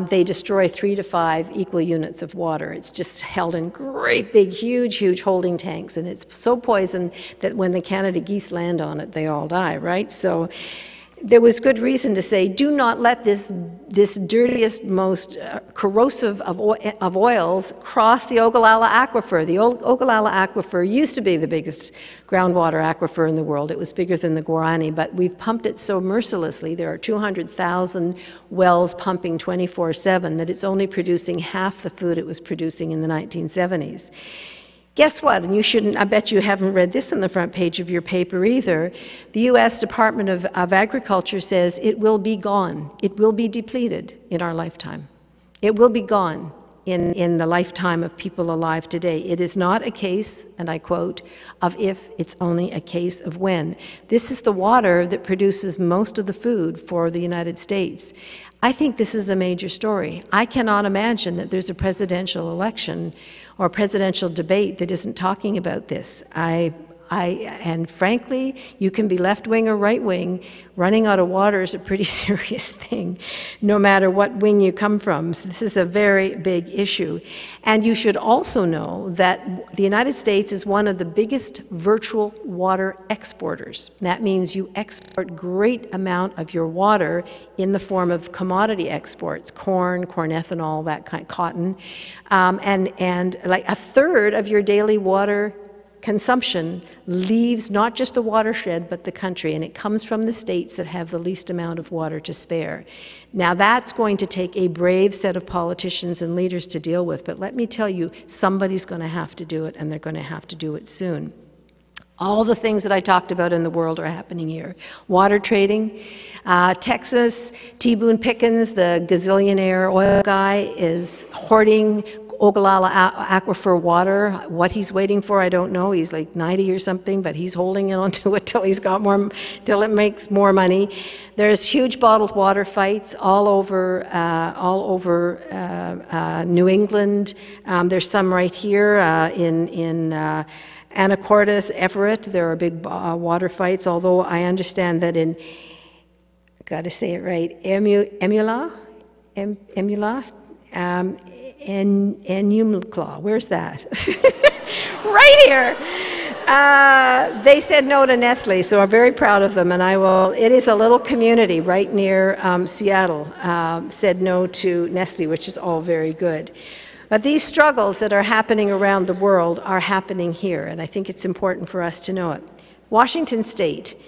they destroy 3 to 5 equal units of water. It's just held in great big, huge holding tanks, and it's so poisoned that when the Canada geese land on it, they all die, right? So there was good reason to say, do not let this dirtiest, most corrosive of oils cross the Ogallala Aquifer. The Ogallala Aquifer used to be the biggest groundwater aquifer in the world. It was bigger than the Guarani, but we've pumped it so mercilessly. There are 200,000 wells pumping 24/7 that it's only producing half the food it was producing in the 1970s. Guess what? And you shouldn't, I bet you haven't read this on the front page of your paper either. The U.S. Department of Agriculture says it will be gone. It will be depleted in our lifetime. It will be gone in the lifetime of people alive today. It is not a case, and I quote, of if, it's only a case of when. This is the water that produces most of the food for the United States. I think this is a major story. I cannot imagine that there's a presidential election or presidential debate that isn't talking about this. And frankly, you can be left-wing or right-wing. Running out of water is a pretty serious thing, no matter what wing you come from. So this is a very big issue. And you should also know that the United States is one of the biggest virtual water exporters. That means you export great amount of your water in the form of commodity exports, corn ethanol, that kind, cotton, and like 1/3 of your daily water consumption leaves not just the watershed but the country, and it comes from the states that have the least amount of water to spare. Now that's going to take a brave set of politicians and leaders to deal with, but let me tell you, somebody's going to have to do it, and they're going to have to do it soon. All the things that I talked about in the world are happening here. Water trading. Texas, T. Boone Pickens, the gazillionaire oil guy, is hoarding Ogallala aquifer water. What he's waiting for, I don't know. He's like 90 or something, but he's holding onto it till he's got more, till it makes more money. There's huge bottled water fights all over New England. There's some right here in Anacortes, Everett. There are big water fights. Although I understand that in, got to say it right, Emula. Enumclaw, where's that? Right here. They said no to Nestle, so I'm very proud of them, and I will. It is a little community right near Seattle, said no to Nestle, which is all very good. But these struggles that are happening around the world are happening here, and I think it's important for us to know it. Washington State.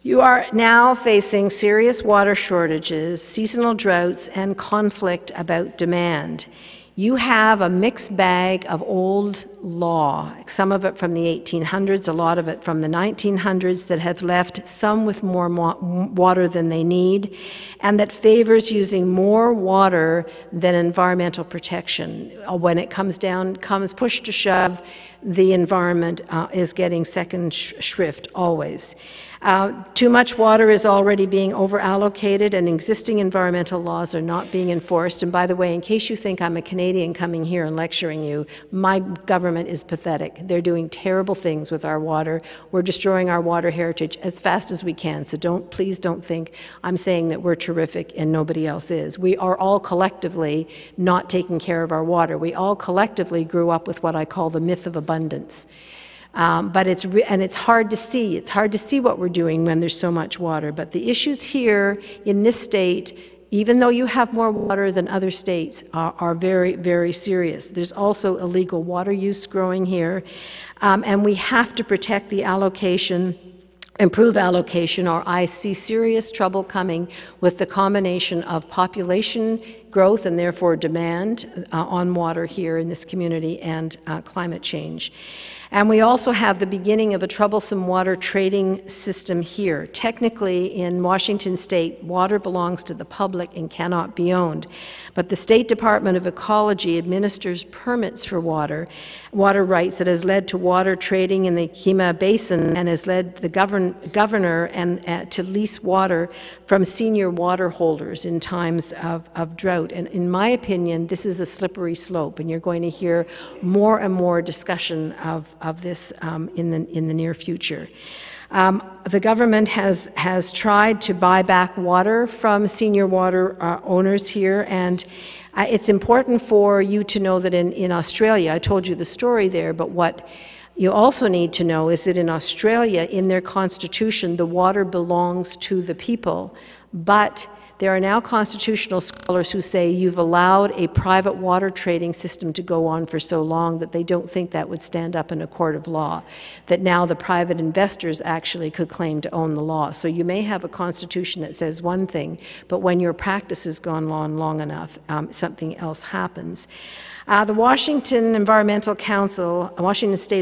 You are now facing serious water shortages, seasonal droughts, and conflict about demand. You have a mixed bag of old law, some of it from the 1800s, a lot of it from the 1900s, that have left some with more water than they need, and that favors using more water than environmental protection. When it comes push to shove, the environment is getting second shrift always. Too much water is already being over-allocated, and existing environmental laws are not being enforced. And by the way, in case you think I'm a Canadian coming here and lecturing you, my government is pathetic. They're doing terrible things with our water. We're destroying our water heritage as fast as we can. So please don't think I'm saying that we're terrific and nobody else is. We are all collectively not taking care of our water. We all collectively grew up with what I call the myth of abundance. But it's hard to see. It's hard to see what we're doing when there's so much water. But the issues here in this state, even though you have more water than other states, are very, very serious. There's also illegal water use growing here. And we have to protect the allocation, improve allocation, or I see serious trouble coming with the combination of population growth and therefore demand on water here in this community and climate change. And we also have the beginning of a troublesome water trading system here. Technically, in Washington State, water belongs to the public and cannot be owned. But the State Department of Ecology administers permits for water rights that has led to water trading in the Kima Basin and has led the governor to lease water from senior water holders in times of drought. And in my opinion, this is a slippery slope, and you're going to hear more and more discussion of this in the near future. The government has tried to buy back water from senior water owners here, and it's important for you to know that in Australia, I told you the story there, but what you also need to know is that in Australia, in their constitution, the water belongs to the people, but there are now constitutional scholars who say you've allowed a private water trading system to go on for so long that they don't think that would stand up in a court of law, that now the private investors actually could claim to own the law. So you may have a constitution that says one thing, but when your practice has gone on long enough, something else happens. The Washington State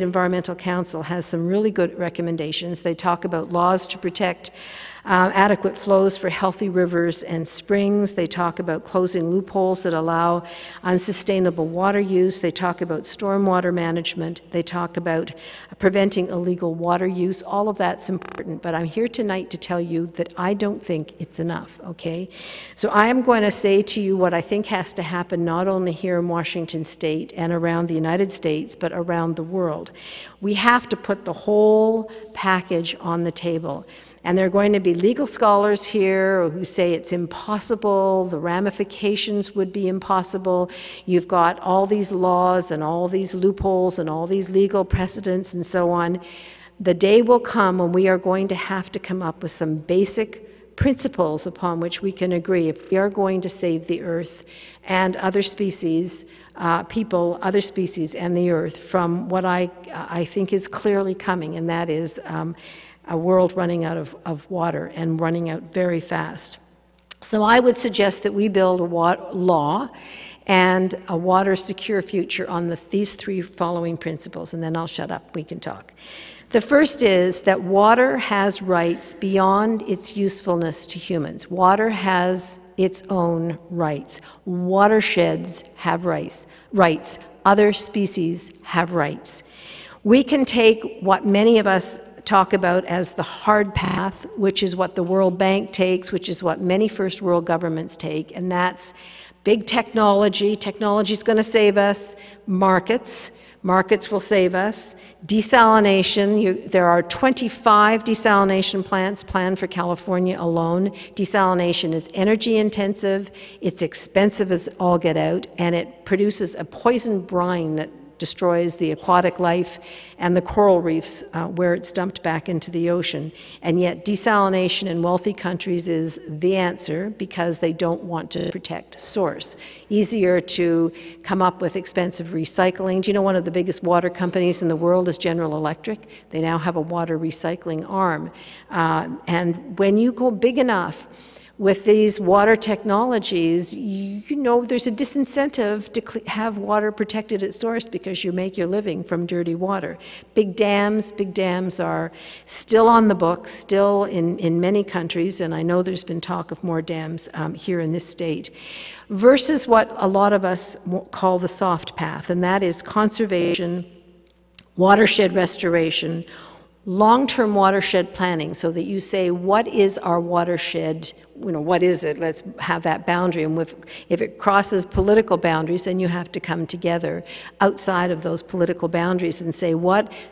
Environmental Council has some really good recommendations. They talk about laws to protect adequate flows for healthy rivers and springs. They talk about closing loopholes that allow unsustainable water use. They talk about stormwater management. They talk about preventing illegal water use. All of that's important, but I'm here tonight to tell you that I don't think it's enough, okay? So I am going to say to you what I think has to happen not only here in Washington State and around the United States, but around the world. We have to put the whole package on the table. And there are going to be legal scholars here who say it's impossible, the ramifications would be impossible. You've got all these laws and all these loopholes and all these legal precedents and so on. The day will come when we are going to have to come up with some basic principles upon which we can agree if we are going to save the earth and other species, other species and the earth from what I think is clearly coming, and that is a world running out of water and running out very fast. So I would suggest that we build a law and a water-secure future on these three following principles, and then I'll shut up, we can talk. The first is that water has rights beyond its usefulness to humans. Water has its own rights. Watersheds have rights. Other species have rights. We can take what many of us talk about as the hard path, which is what the World Bank takes, which is what many first world governments take, and that's big technology. Technology is going to save us. Markets will save us. Desalination, there are 25 desalination plants planned for California alone. Desalination is energy intensive, it's expensive as all get out, and it produces a poison brine that destroys the aquatic life and the coral reefs where it's dumped back into the ocean. And yet desalination in wealthy countries is the answer because they don't want to protect source. Easier to come up with expensive recycling. Do you know one of the biggest water companies in the world is General Electric? They now have a water recycling arm. And when you go big enough with these water technologies, you know there's a disincentive to have water protected at source because you make your living from dirty water. Big dams are still on the books, still in many countries, and I know there's been talk of more dams here in this state, versus what a lot of us call the soft path, and that is conservation, watershed restoration, long-term watershed planning, so that you say, what is our watershed, what is it? Let's have that boundary. And if it crosses political boundaries, then you have to come together outside of those political boundaries and say,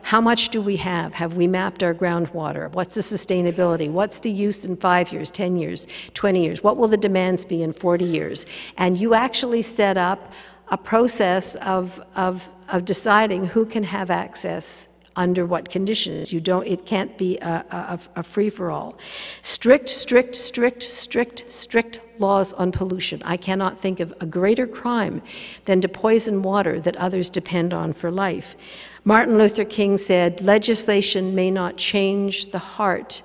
how much do we have? Have we mapped our groundwater? What's the sustainability? What's the use in 5 years, 10 years, 20 years? What will the demands be in 40 years? And you actually set up a process of deciding who can have access under what conditions. It can't be a free-for-all. Strict laws on pollution. I cannot think of a greater crime than to poison water that others depend on for life. Martin Luther King said, legislation may not change the heart,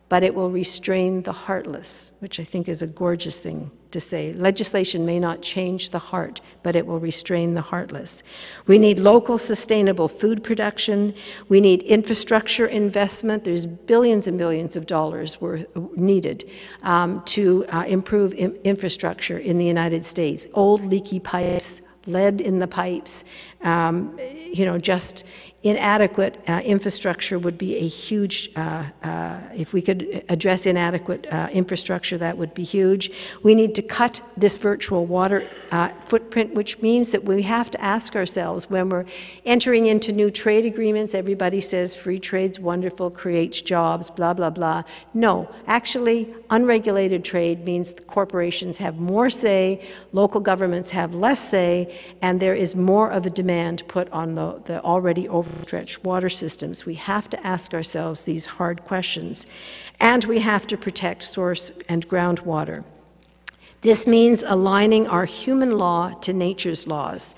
but it will restrain the heartless, which I think is a gorgeous thing to say. Legislation may not change the heart, but it will restrain the heartless. We need local sustainable food production. We need infrastructure investment. There's billions and billions of dollars needed to improve infrastructure in the United States. Old leaky pipes, lead in the pipes, just inadequate infrastructure would be a huge, if we could address inadequate infrastructure, that would be huge. We need to cut this virtual water footprint, which means that we have to ask ourselves when we're entering into new trade agreements, everybody says free trade's wonderful, creates jobs, blah, blah, blah. No, actually, unregulated trade means the corporations have more say, local governments have less say, and there is more of a demand put on the already overstretched water systems. We have to ask ourselves these hard questions, and we have to protect source and groundwater. This means aligning our human law to nature's laws.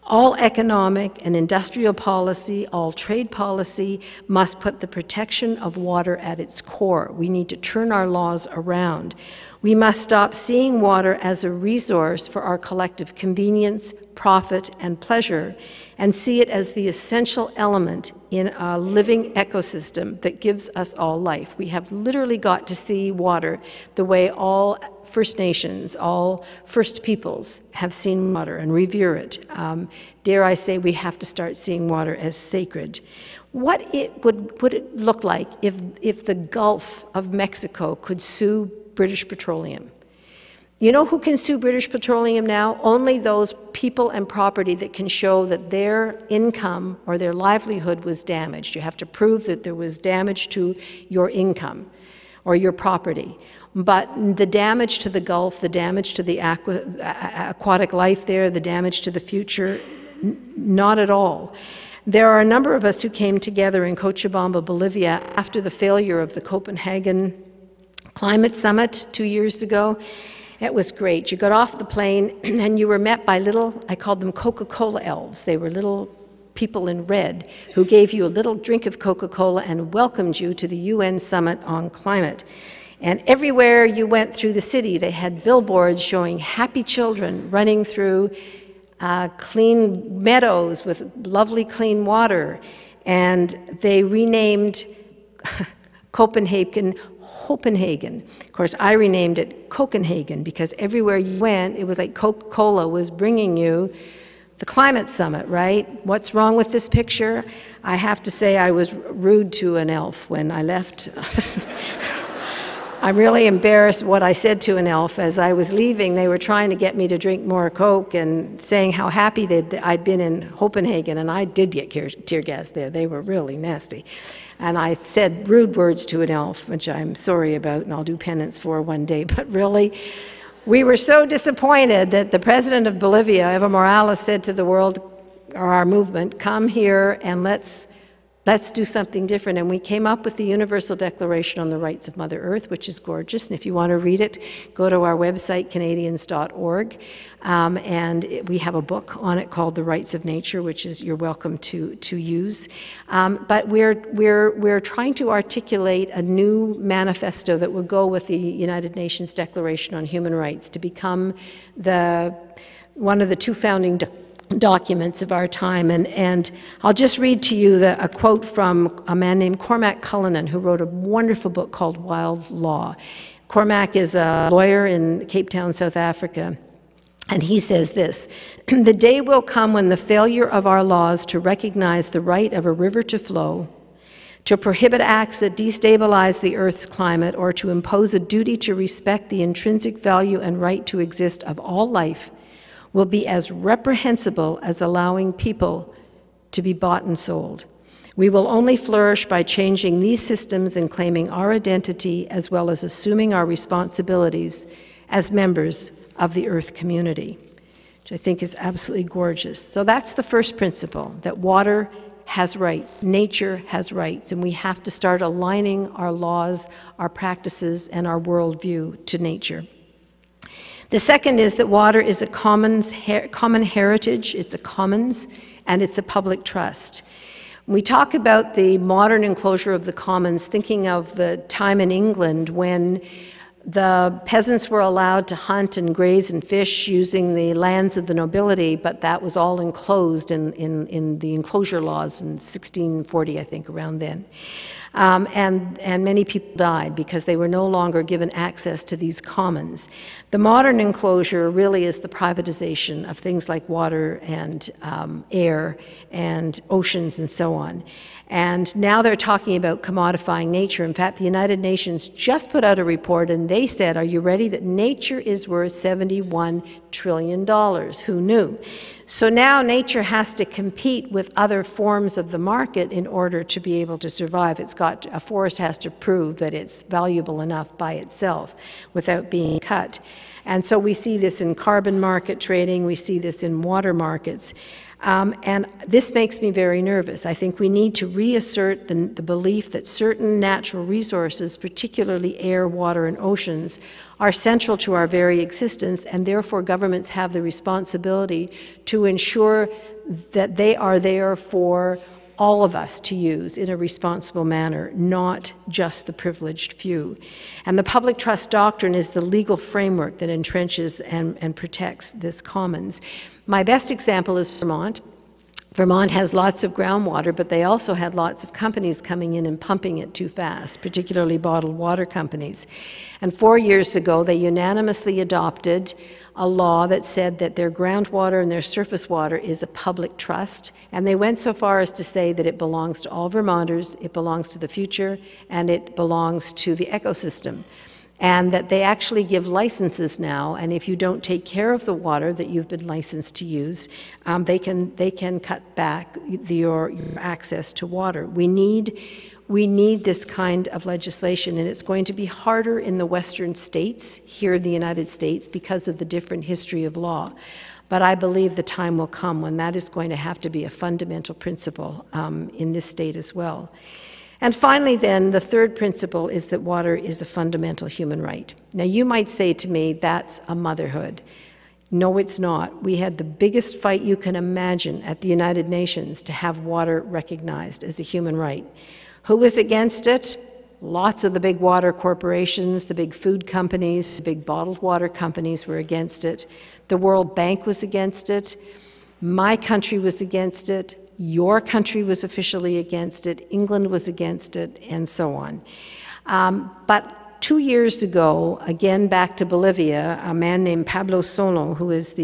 All economic and industrial policy, all trade policy must put the protection of water at its core. We need to turn our laws around. We must stop seeing water as a resource for our collective convenience, profit, and pleasure, and see it as the essential element in a living ecosystem that gives us all life. We have literally got to see water the way all First Nations, all First Peoples have seen water and revere it. Dare I say, we have to start seeing water as sacred. What would it look like if the Gulf of Mexico could sue British Petroleum? You know who can sue British Petroleum now? Only those people and property that can show that their income or their livelihood was damaged. You have to prove that there was damage to your income or your property. But the damage to the Gulf, the damage to the aquatic life there, the damage to the future, not at all. There are a number of us who came together in Cochabamba, Bolivia, after the failure of the Copenhagen Climate Summit 2 years ago. It was great. You got off the plane and you were met by little, I called them Coca-Cola elves. They were little people in red who gave you a little drink of Coca-Cola and welcomed you to the UN Summit on Climate. And everywhere you went through the city, they had billboards showing happy children running through clean meadows with lovely clean water, and they renamed Copenhagen. Of course, I renamed it Copenhagen because everywhere you went, it was like Coca-Cola was bringing you the climate summit, right? What's wrong with this picture? I have to say I was rude to an elf when I left. I'm really embarrassed what I said to an elf as I was leaving. They were trying to get me to drink more Coke and saying how happy I'd been in Copenhagen, and I did get tear gas there. They were really nasty. And I said rude words to an elf, which I'm sorry about and I'll do penance for one day. But really, we were so disappointed that the president of Bolivia, Evo Morales, said to the world, or our movement, come here and let's do something different. And we came up with the Universal Declaration on the Rights of Mother Earth, which is gorgeous. And if you want to read it, go to our website, Canadians.org. We have a book on it called The Rights of Nature, which is you're welcome to use. But we're trying to articulate a new manifesto that will go with the United Nations Declaration on Human Rights to become one of the two founding documents of our time. And I'll just read to you a quote from a man named Cormac Cullinan, who wrote a wonderful book called Wild Law. Cormac is a lawyer in Cape Town, South Africa. And he says this: "The day will come when the failure of our laws to recognize the right of a river to flow, to prohibit acts that destabilize the Earth's climate, or to impose a duty to respect the intrinsic value and right to exist of all life will be as reprehensible as allowing people to be bought and sold. We will only flourish by changing these systems and claiming our identity as well as assuming our responsibilities as members of the Earth community," which I think is absolutely gorgeous. So that's the first principle, that water has rights, nature has rights, and we have to start aligning our laws, our practices, and our worldview to nature. The second is that water is a common heritage, it's a commons, and it's a public trust. When we talk about the modern enclosure of the commons, thinking of the time in England when the peasants were allowed to hunt and graze and fish using the lands of the nobility, but that was all enclosed in the enclosure laws in 1640, I think, around then. And many people died because they were no longer given access to these commons. The modern enclosure really is the privatization of things like water and air and oceans and so on. And now they're talking about commodifying nature. In fact, the United Nations just put out a report and they said, are you ready, that nature is worth $71 trillion. Who knew? So now nature has to compete with other forms of the market in order to be able to survive. A forest has to prove that it's valuable enough by itself without being cut. And so we see this in carbon market trading, we see this in water markets. And this makes me very nervous. I think we need to reassert the belief that certain natural resources, particularly air, water, and oceans, are central to our very existence, and therefore governments have the responsibility to ensure that they are there for all of us to use in a responsible manner, not just the privileged few. And the public trust doctrine is the legal framework that entrenches and protects this commons. My best example is Vermont. Vermont has lots of groundwater, but they also had lots of companies coming in and pumping it too fast, particularly bottled water companies. And 4 years ago, they unanimously adopted a law that said that their groundwater and their surface water is a public trust, and they went so far as to say that it belongs to all Vermonters, it belongs to the future, and it belongs to the ecosystem. And that they actually give licenses now, and if you don't take care of the water that you've been licensed to use, they can cut back your access to water. We need this kind of legislation, and it's going to be harder in the Western states, here in the United States, because of the different history of law. But I believe the time will come when that is going to have to be a fundamental principle in this state as well. And finally, then, the third principle is that water is a fundamental human right. Now, you might say to me, that's a motherhood. No, it's not. We had the biggest fight you can imagine at the United Nations to have water recognized as a human right. Who was against it? Lots of the big water corporations, the big food companies, the big bottled water companies were against it. The World Bank was against it. My country was against it. Your country was officially against it. England was against it, and so on. But 2 years ago, again back to Bolivia, a man named Pablo Solo, who is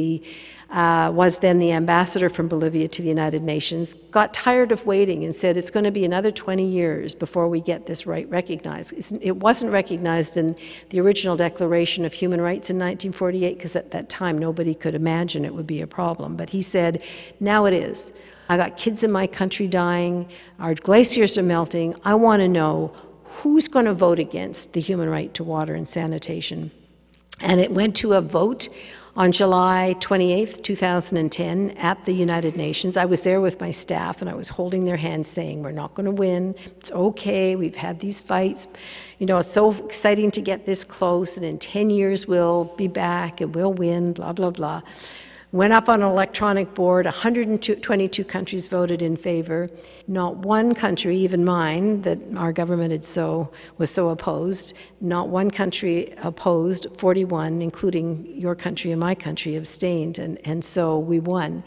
was then the ambassador from Bolivia to the United Nations, got tired of waiting and said, it's going to be another 20 years before we get this right recognized. It wasn't recognized in the original Declaration of Human Rights in 1948, because at that time nobody could imagine it would be a problem. But he said, now it is. I got kids in my country dying, our glaciers are melting, I want to know who's going to vote against the human right to water and sanitation. And it went to a vote on July 28th, 2010, at the United Nations. I was there with my staff, and I was holding their hands saying, we're not going to win, it's okay, we've had these fights. You know, it's so exciting to get this close, and in 10 years we'll be back, and we'll win, blah, blah, blah. Went up on an electronic board, 122 countries voted in favor. Not one country, even mine, that our government was so opposed, not one country opposed, 41, including your country and my country, abstained, and so we won.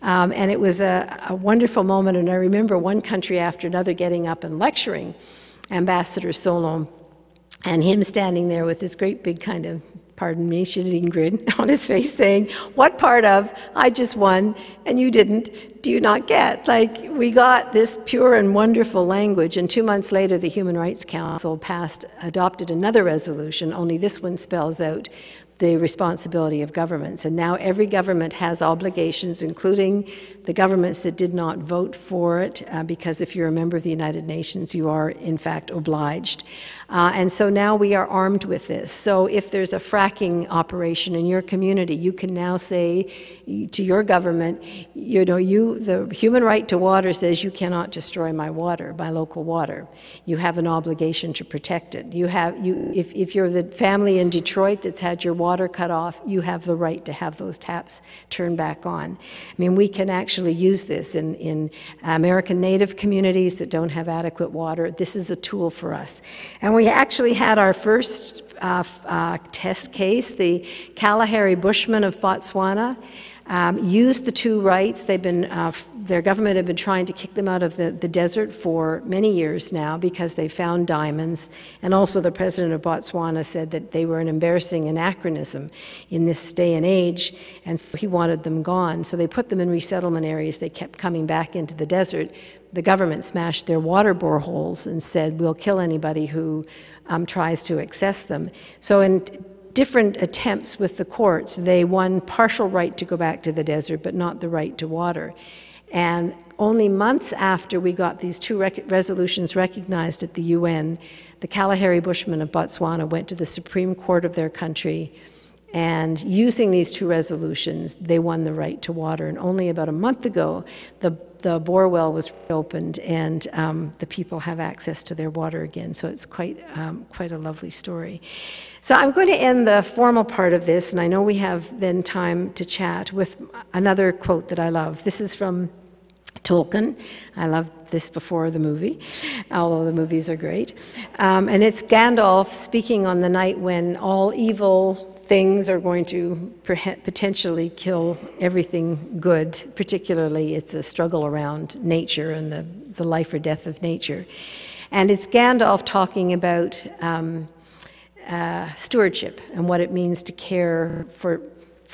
And it was a wonderful moment, and I remember one country after another getting up and lecturing Ambassador Solon, and him standing there with this great big kind of, pardon me, shit-eating grin on his face saying, what part of I just won and you didn't do you not get? Like, we got this pure and wonderful language, and 2 months later the Human Rights Council adopted another resolution, only this one spells out the responsibility of governments. And now every government has obligations, including the governments that did not vote for it, because if you're a member of the United Nations, you are in fact obliged. And so now we are armed with this. So if there's a fracking operation in your community, you can now say to your government, you know, the human right to water says you cannot destroy my water, my local water. You have an obligation to protect it. If you're the family in Detroit that's had your water cut off, you have the right to have those taps turned back on. I mean, we can actually use this in American Native communities that don't have adequate water. This is a tool for us. And we actually had our first test case. The Kalahari Bushmen of Botswana used the two rights. They've been, their government had been trying to kick them out of the desert for many years now because they found diamonds. And also the president of Botswana said that they were an embarrassing anachronism in this day and age, and so he wanted them gone. So they put them in resettlement areas. They kept coming back into the desert. The government smashed their water boreholes and said, we'll kill anybody who tries to access them. So in different attempts with the courts, they won partial right to go back to the desert, but not the right to water. And only months after we got these two resolutions recognized at the UN, the Kalahari Bushmen of Botswana went to the Supreme Court of their country, and using these two resolutions, they won the right to water. And only about a month ago, the bore well was reopened, and the people have access to their water again. So it's quite a lovely story. So I'm going to end the formal part of this, and I know we have then time to chat, with another quote that I love. This is from Tolkien. I loved this before the movie, although the movies are great. And it's Gandalf speaking on the night when all evil things are going to potentially kill everything good. Particularly, it's a struggle around nature and the life or death of nature. And it's Gandalf talking about stewardship and what it means to care for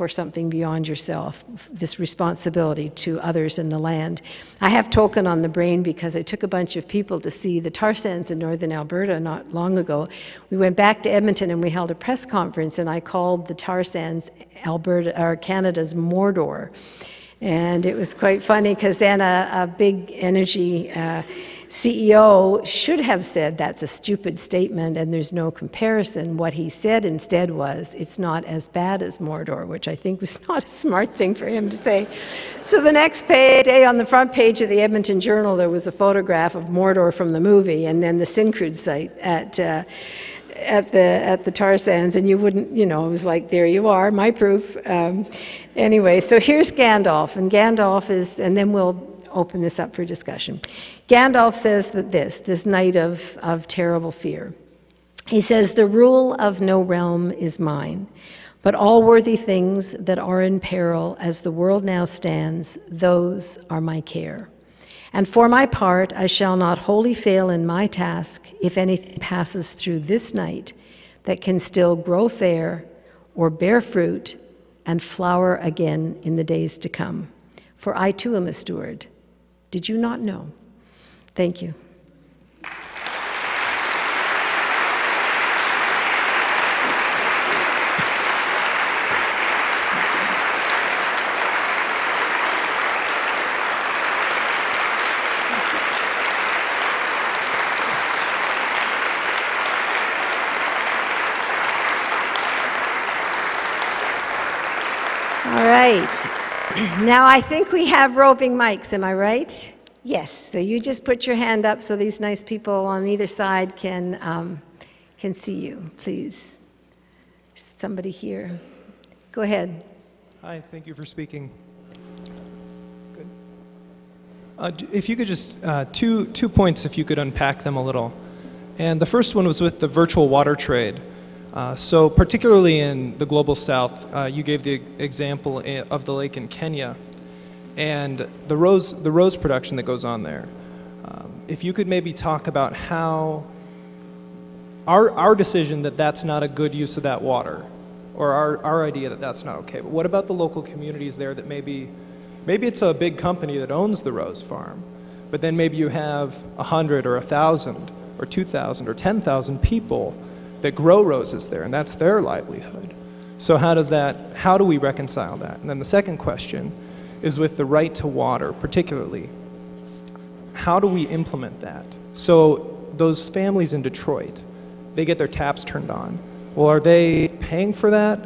something beyond yourself, this responsibility to others in the land. I have Tolkien on the brain because I took a bunch of people to see the tar sands in northern Alberta not long ago. We went back to Edmonton and we held a press conference, and I called the tar sands Canada's Mordor. And it was quite funny because then a big energy CEO should have said that's a stupid statement and there's no comparison. What he said instead was, it's not as bad as Mordor, which I think was not a smart thing for him to say. So the next day on the front page of the Edmonton Journal, there was a photograph of Mordor from the movie, and then the Syncrude site at the tar sands, and you wouldn't, you know, it was like, there you are, my proof. Anyway, so here's Gandalf, and Gandalf is, and then we'll open this up for discussion. Gandalf says that this night of terrible fear, he says, the rule of no realm is mine, But all worthy things that are in peril as the world now stands, those are my care. And for my part, I shall not wholly fail in my task if anything passes through this night that can still grow fair or bear fruit and flower again in the days to come. For I too am a steward. Did you not know? Thank you. All right. Now I think we have roving mics, am I right? Yes. So you just put your hand up so these nice people on either side can see you, please. Somebody here. Go ahead. Hi, thank you for speaking. Good. If you could just, two points, if you could unpack them a little. And the first one was with the virtual water trade. So particularly in the global south, you gave the example of the lake in Kenya and the rose production that goes on there. If you could maybe talk about how our decision that that's not a good use of that water, or our idea that that's not okay, but what about the local communities there that maybe it's a big company that owns the rose farm, but then maybe you have 100 or 1,000 or 2,000 or 10,000 people that grow roses there, and that's their livelihood. So how do we reconcile that? And then the second question is with the right to water, particularly. How do we implement that? So those families in Detroit, they get their taps turned on. Well, are they paying for that?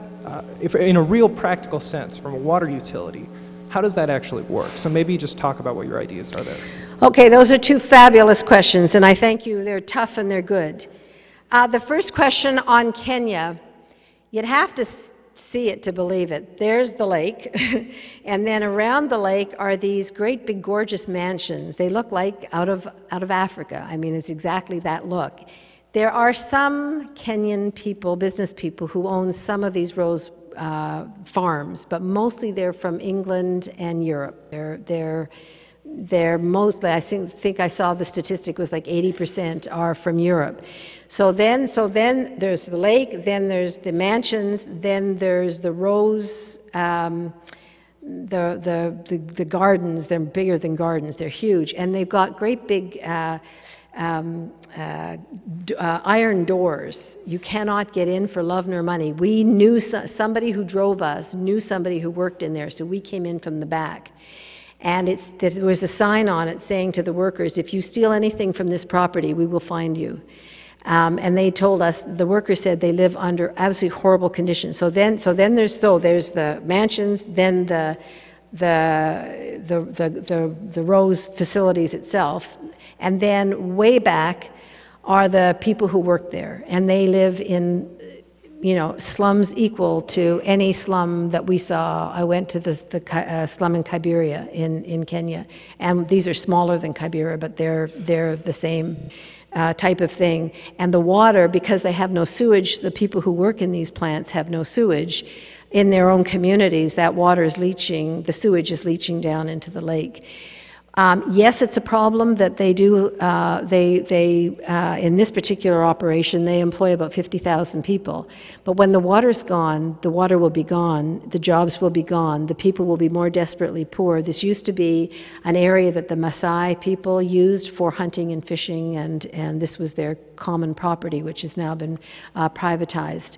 If in a real practical sense, from a water utility, how does that actually work? So maybe just talk about what your ideas are there. Okay, those are two fabulous questions, and I thank you. They're tough and they're good. The first question on Kenya, you'd have to see it to believe it. There's the lake, and then around the lake are these great big gorgeous mansions. They look like out of Africa. I mean, it's exactly that look. There are some Kenyan people, business people, who own some of these rose farms, but mostly they're from England and Europe. They're mostly, I think I saw the statistic was like 80% are from Europe. So then there's the lake, then there's the mansions, then there's the rose, the gardens. They're bigger than gardens. They're huge, and they've got great big iron doors. You cannot get in for love nor money. We knew somebody who drove us, knew somebody who worked in there, so we came in from the back. And there was a sign on it saying to the workers, if you steal anything from this property, we will find you. And they told us, the workers said they live under absolutely horrible conditions. So then there's the mansions, then the rose facilities itself, and then way back are the people who work there, and they live in, you know, slums equal to any slum that we saw. I went to the slum in Kibera in Kenya, and these are smaller than Kibera, but they're the same type of thing. And the water, because they have no sewage, the people who work in these plants have no sewage in their own communities. That water is leaching, the sewage is leaching down into the lake. Yes, it's a problem that they do, in this particular operation, they employ about 50,000 people. But when the water's gone, the water will be gone, the jobs will be gone, the people will be more desperately poor. This used to be an area that the Maasai people used for hunting and fishing, and this was their common property, which has now been privatized.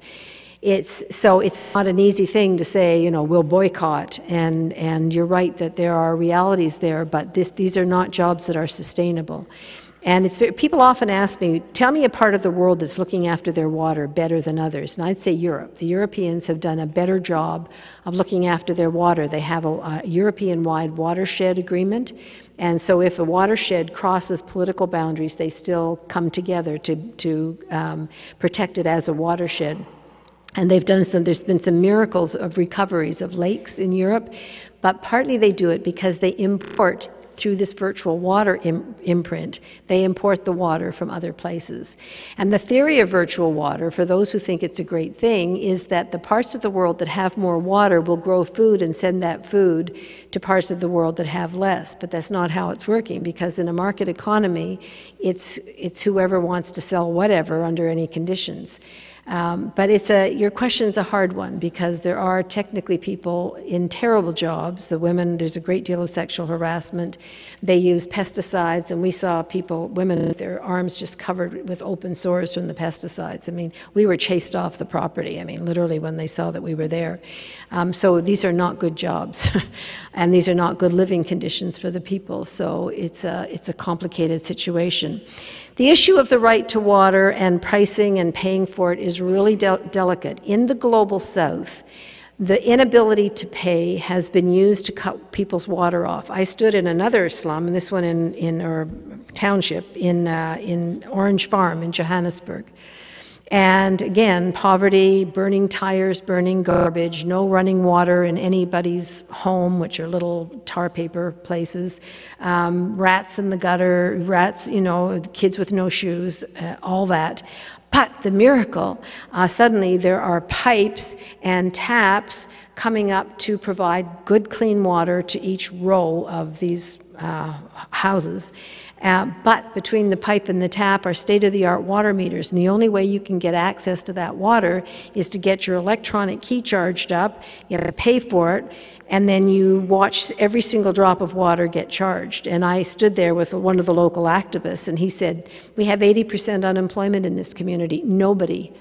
So it's not an easy thing to say, you know, we'll boycott, and you're right that there are realities there, but these are not jobs that are sustainable. And people often ask me, tell me a part of the world that's looking after their water better than others, and I'd say Europe. The Europeans have done a better job of looking after their water. They have a European-wide watershed agreement, and so if a watershed crosses political boundaries, they still come together to protect it as a watershed. And they've done there's been some miracles of recoveries of lakes in Europe, but partly they do it because they import through this virtual water imprint, they import the water from other places. And the theory of virtual water, for those who think it's a great thing, is that the parts of the world that have more water will grow food and send that food to parts of the world that have less. But that's not how it's working, because in a market economy, it's whoever wants to sell whatever under any conditions. But your question's a hard one, because there are technically people in terrible jobs. The women, there's a great deal of sexual harassment. They use pesticides, and we saw women with their arms just covered with open sores from the pesticides. I mean, we were chased off the property, I mean, literally when they saw that we were there. So these are not good jobs, and these are not good living conditions for the people. So it's a complicated situation. The issue of the right to water and pricing and paying for it is really delicate. In the global south, the inability to pay has been used to cut people's water off. I stood in another slum, and this one or township in Orange Farm in Johannesburg. And again, poverty, burning tires, burning garbage, no running water in anybody's home, which are little tar paper places, rats in the gutter, rats, you know, kids with no shoes, all that. But the miracle, suddenly there are pipes and taps coming up to provide good, clean water to each row of these houses. But between the pipe and the tap are state-of-the-art water meters, and the only way you can get access to that water is to get your electronic key charged up. You have to pay for it, and then you watch every single drop of water get charged. And I stood there with one of the local activists, and he said, we have 80% unemployment in this community. Nobody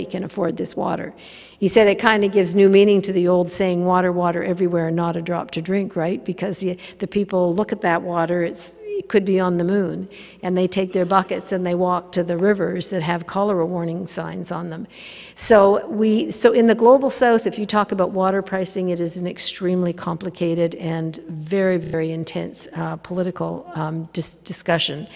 can afford this water. He said it kind of gives new meaning to the old saying, water, water everywhere, not a drop to drink, right? Because the people look at that water, it could be on the moon, and they take their buckets and they walk to the rivers that have cholera warning signs on them. So in the global south, if you talk about water pricing, it is an extremely complicated and very, very intense political discussion.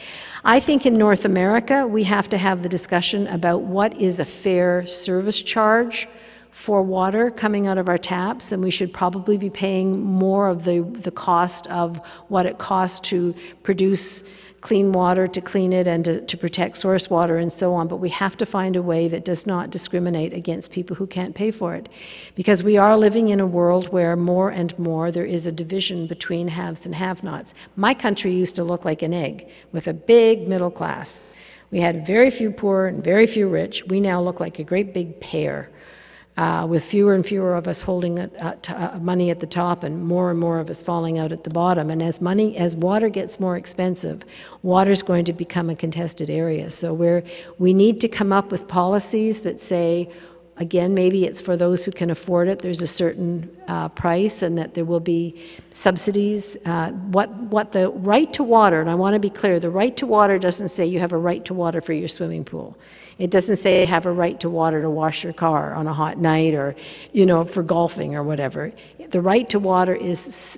I think in North America, we have to have the discussion about what is a fair service charge for water coming out of our taps, and we should probably be paying more of the cost of what it costs to produce clean water, to clean it, and to protect source water and so on. But we have to find a way that does not discriminate against people who can't pay for it. Because we are living in a world where more and more there is a division between haves and have-nots. My country used to look like an egg with a big middle class. We had very few poor and very few rich. We now look like a great big pear. With fewer and fewer of us holding money at the top and more of us falling out at the bottom. And as water gets more expensive, water is going to become a contested area. So we need to come up with policies that say, again, maybe it's for those who can afford it, there's a certain price, and that there will be subsidies. What the right to water, and I want to be clear, the right to water doesn't say you have a right to water for your swimming pool. It doesn't say you have a right to water to wash your car on a hot night, or, you know, for golfing or whatever. The right to water is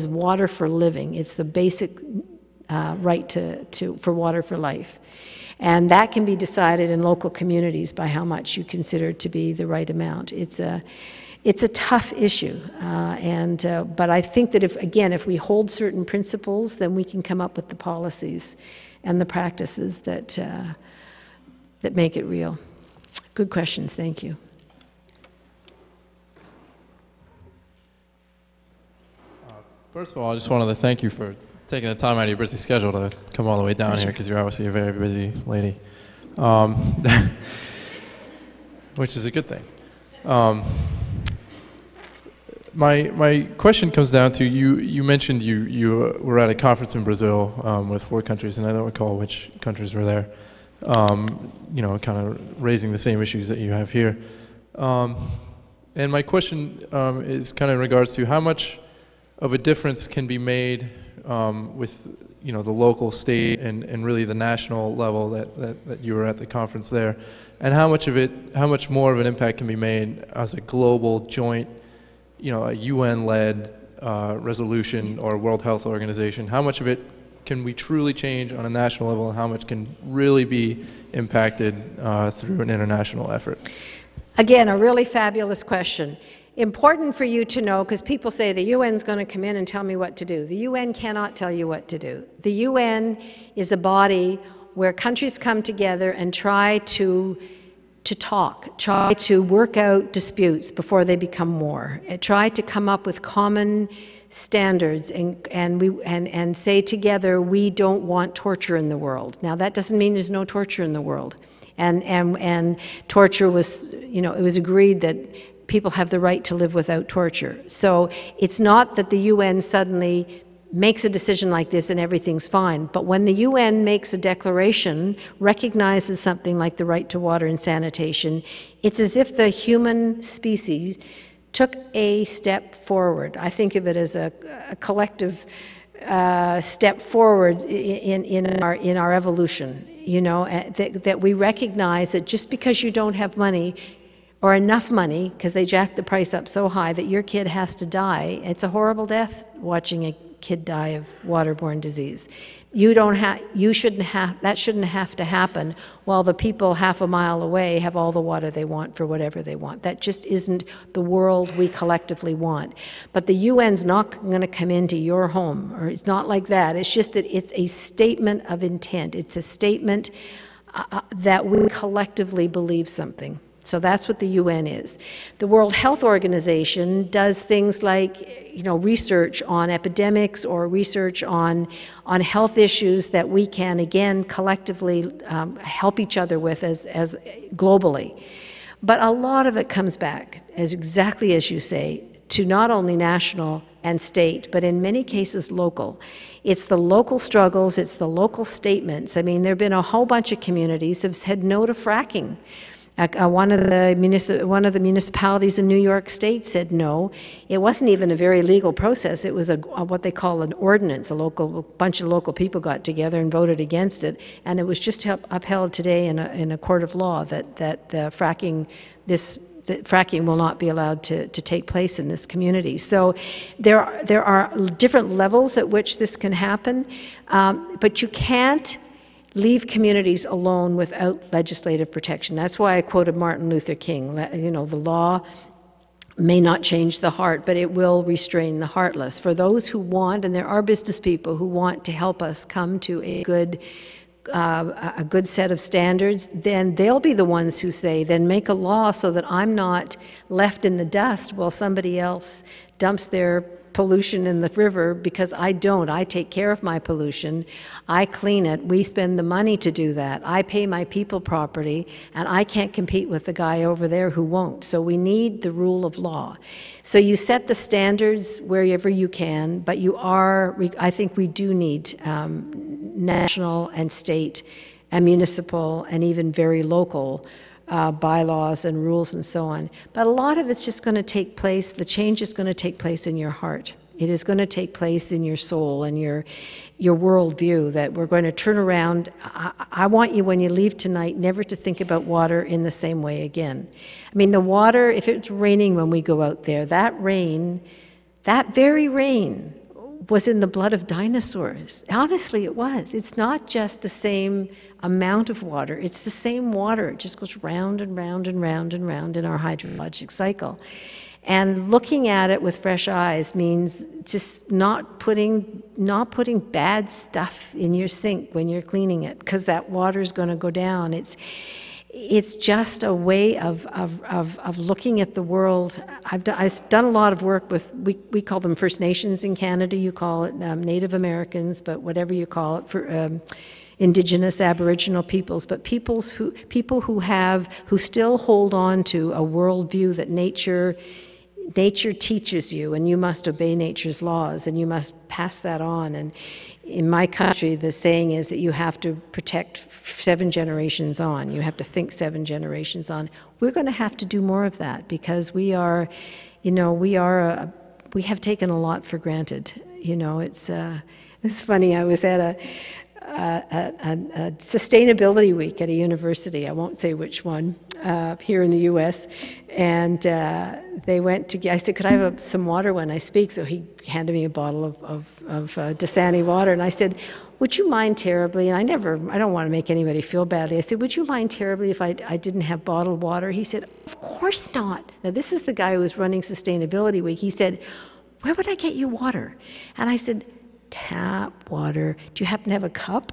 water for living. It's the basic right for water for life. And that can be decided in local communities by how much you consider to be the right amount. It's a tough issue, but I think that if we hold certain principles, then we can come up with the policies and the practices that make it real. Good questions, thank you. First of all, I just wanted to thank you for taking the time out of your busy schedule to come all the way down here, because you're obviously a very busy lady, which is a good thing. My question comes down to, you mentioned you were at a conference in Brazil with 4 countries, and I don't recall which countries were there, you know, kind of raising the same issues that you have here. And my question is kind of in regards to how much of a difference can be made with, you know, the local, state, and really the national level that you were at the conference there, and how much more of an impact can be made as a global joint, you know, a UN-led resolution or World Health Organization. How much of it can we truly change on a national level, and how much can really be impacted through an international effort? Again, a really fabulous question. important for you to know, because people say the UN's going to come in and tell me what to do. The UN cannot tell you what to do. The UN is a body where countries come together and try to talk, try to work out disputes before they become war, try to come up with common standards and say together, we don't want torture in the world. Now, that doesn't mean there's no torture in the world. And torture was, it was agreed that people have the right to live without torture. So it's not that the UN suddenly makes a decision like this and everything's fine. But when the UN makes a declaration, recognizes something like the right to water and sanitation, it's as if the human species took a step forward. I think of it as a collective step forward in our evolution, that we recognize that just because you don't have money or enough money, because they jacked the price up so high that your kid has to die, it's a horrible death watching a kid die of waterborne disease. That shouldn't have to happen while the people half a mile away have all the water they want for whatever they want. That just isn't the world we collectively want. But the UN's not going to come into your home, or it's not like that. It's just that it's a statement of intent. It's a statement that we collectively believe something. So that's what the UN is. The World Health Organization does things like, research on epidemics or research on health issues that we can, again, collectively help each other with as globally. But a lot of it comes back, exactly as you say, to not only national and state, but in many cases local. It's the local struggles, it's the local statements. I mean, there have been a whole bunch of communities that have said no to fracking. One of the municipalities in New York State said no. It wasn't even a very legal process. It was what they call an ordinance. A bunch of local people got together and voted against it, and it was just upheld today in a court of law that fracking will not be allowed to take place in this community. So there are different levels at which this can happen, but you can't leave communities alone without legislative protection. That's why I quoted Martin Luther King. The law may not change the heart, but it will restrain the heartless. For those who want, and there are business people who want to help us come to a good set of standards, then they'll be the ones who say, then make a law so that I'm not left in the dust while somebody else dumps their pollution in the river, because I don't. I take care of my pollution. I clean it. We spend the money to do that. I pay my people property, and I can't compete with the guy over there who won't. So we need the rule of law. So you set the standards wherever you can, but I think we do need national and state and municipal and even very local bylaws and rules and so on. But a lot of it's just going to take place, the change is going to take place in your heart. It is going to take place in your soul and your worldview, that we're going to turn around. I want you, when you leave tonight, never to think about water in the same way again. I mean, the water, if it's raining when we go out there, that very rain was in the blood of dinosaurs. Honestly, it was. It's not just the same amount of water. It's the same water. It just goes round and round and round and round in our hydrologic cycle. And looking at it with fresh eyes means just not putting bad stuff in your sink when you're cleaning it, because that water is going to go down. It's just a way of looking at the world. I've done a lot of work with, we call them First Nations in Canada, you call it Native Americans, but whatever you call it, for Indigenous, Aboriginal peoples, but people who still hold on to a worldview that nature teaches you, and you must obey nature's laws, and you must pass that on. And in my country, the saying is that you have to protect 7 generations on. You have to think 7 generations on. We're going to have to do more of that, because we have taken a lot for granted. It's funny. I was at a sustainability week at a university. I won't say which one, here in the U.S. And they went to. I said, "Could I have some water when I speak?" So he handed me a bottle of Dasani water, and I said, would you mind terribly, and I don't want to make anybody feel badly. I said, would you mind terribly if I didn't have bottled water? He said, of course not. Now, this is the guy who was running Sustainability Week. He said, where would I get you water? And I said, tap water. Do you happen to have a cup?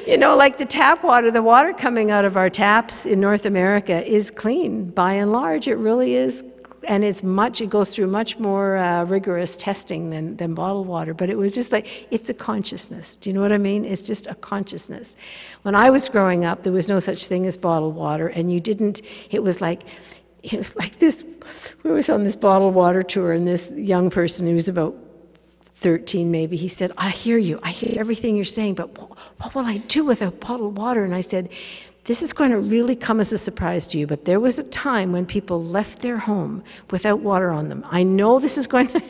You know, like the tap water, the water coming out of our taps in North America is clean, by and large. It really is. And it goes through much more rigorous testing than bottled water. But it was just like, it's a consciousness. Do you know what I mean? It's just a consciousness. When I was growing up, there was no such thing as bottled water, and it was like this. We were on this bottled water tour, and this young person who was about 13 maybe, he said, I hear you, I hear everything you're saying, but what will I do without bottled water? And I said, this is going to really come as a surprise to you, but there was a time when people left their home without water on them. I know this is going to,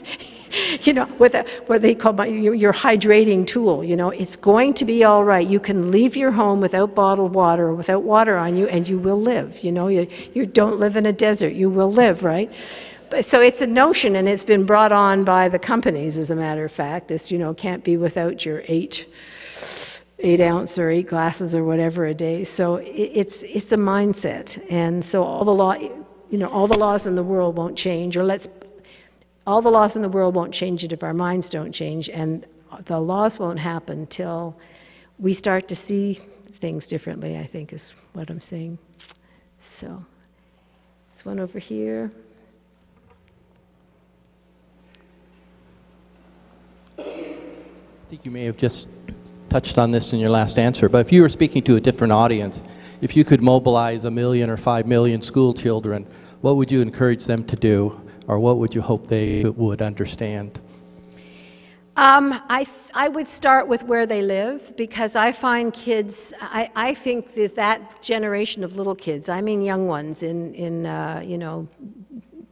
you know, with what they call your hydrating tool, you know, it's going to be all right. You can leave your home without bottled water or without water on you, and you will live, you know. You don't live in a desert, you will live, right? But, so it's a notion, and it's been brought on by the companies, as a matter of fact. This, you know, can't be without your 8 ounce or 8 glasses or whatever a day. So it's a mindset, and so all the laws in the world won't change, all the laws in the world won't change it if our minds don't change, and the laws won't happen till we start to see things differently, I think is what I'm saying. So, there's one over here. I think you may have just touched on this in your last answer, but if you were speaking to a different audience, if you could mobilize 1 million or 5 million school children, what would you encourage them to do, or what would you hope they would understand? I would start with where they live, because I find kids, I think that generation of little kids, I mean young ones in you know,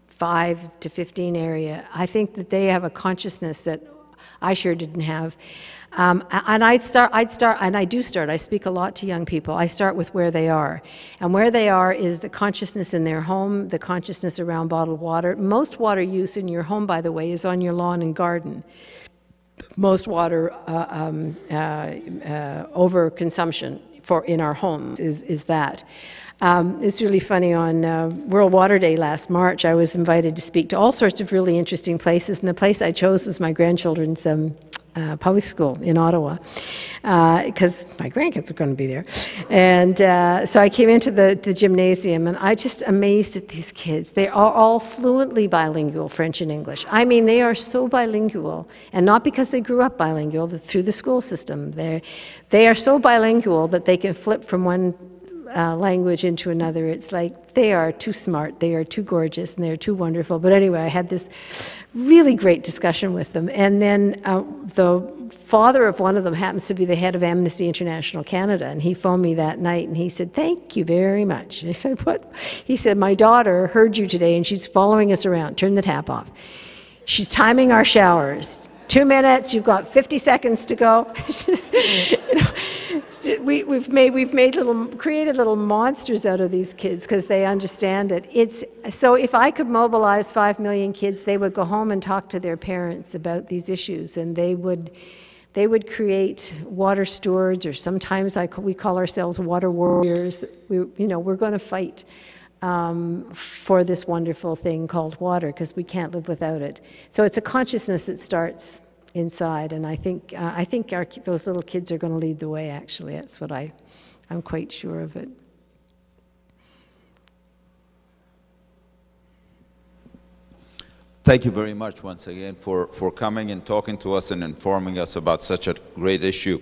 5 to 15 area, I think that they have a consciousness that I sure didn't have. And I speak a lot to young people. I start with where they are. And where they are is the consciousness in their home, the consciousness around bottled water. Most water use in your home, by the way, is on your lawn and garden. Most water overconsumption in our homes is that. It's really funny, on World Water Day last March, I was invited to speak to all sorts of really interesting places, and the place I chose was my grandchildren's public school in Ottawa, because my grandkids were going to be there. And so I came into the gymnasium, and I just amazed at these kids. They are all fluently bilingual, French and English. I mean, they are so bilingual, and not because they grew up bilingual, through the school system. They are so bilingual that they can flip from one language into another. It's like they are too smart, they are too gorgeous, and they are too wonderful. But anyway, I had this really great discussion with them, and then the father of one of them happens to be the head of Amnesty International Canada, and he phoned me that night, and he said, thank you very much. And I said, what? He said, my daughter heard you today, and she's following us around. Turn the tap off. She's timing our showers. 2 minutes, you've got 50 seconds to go. It's just, you know, we've created little monsters out of these kids because they understand it. So if I could mobilize 5 million kids, they would go home and talk to their parents about these issues, and they would create water stewards, or sometimes we call ourselves water warriors. We're going to fight for this wonderful thing called water, because we can't live without it. So it's a consciousness that starts inside, and I think those little kids are going to lead the way, actually. That's what I'm quite sure of it. Thank you very much once again for coming and talking to us and informing us about such a great issue.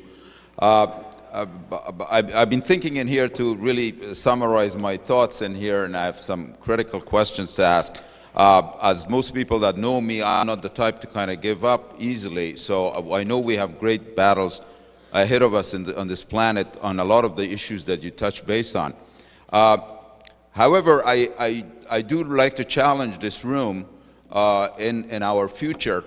I've been thinking in here to really summarize my thoughts in here, and I have some critical questions to ask. As most people that know me, I'm not the type to kind of give up easily, so I know we have great battles ahead of us on this planet on a lot of the issues that you touch base on. However, I do like to challenge this room in our future.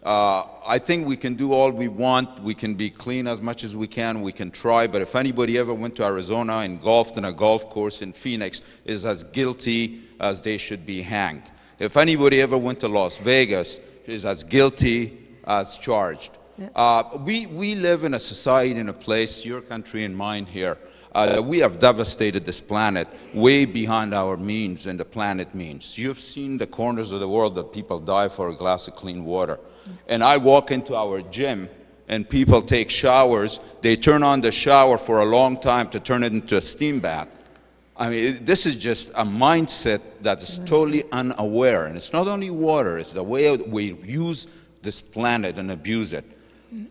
I think we can do all we want. We can be clean as much as we can. We can try. But if anybody ever went to Arizona and golfed in a golf course in Phoenix, is as guilty as they should be hanged. If anybody ever went to Las Vegas, is as guilty as charged. We live in a society, in a place, your country and mine here. We have devastated this planet way behind our means and the planet means. You've seen the corners of the world that people die for a glass of clean water. And I walk into our gym and people take showers. They turn on the shower for a long time to turn it into a steam bath. I mean, this is just a mindset that is totally unaware. And it's not only water, it's the way we use this planet and abuse it.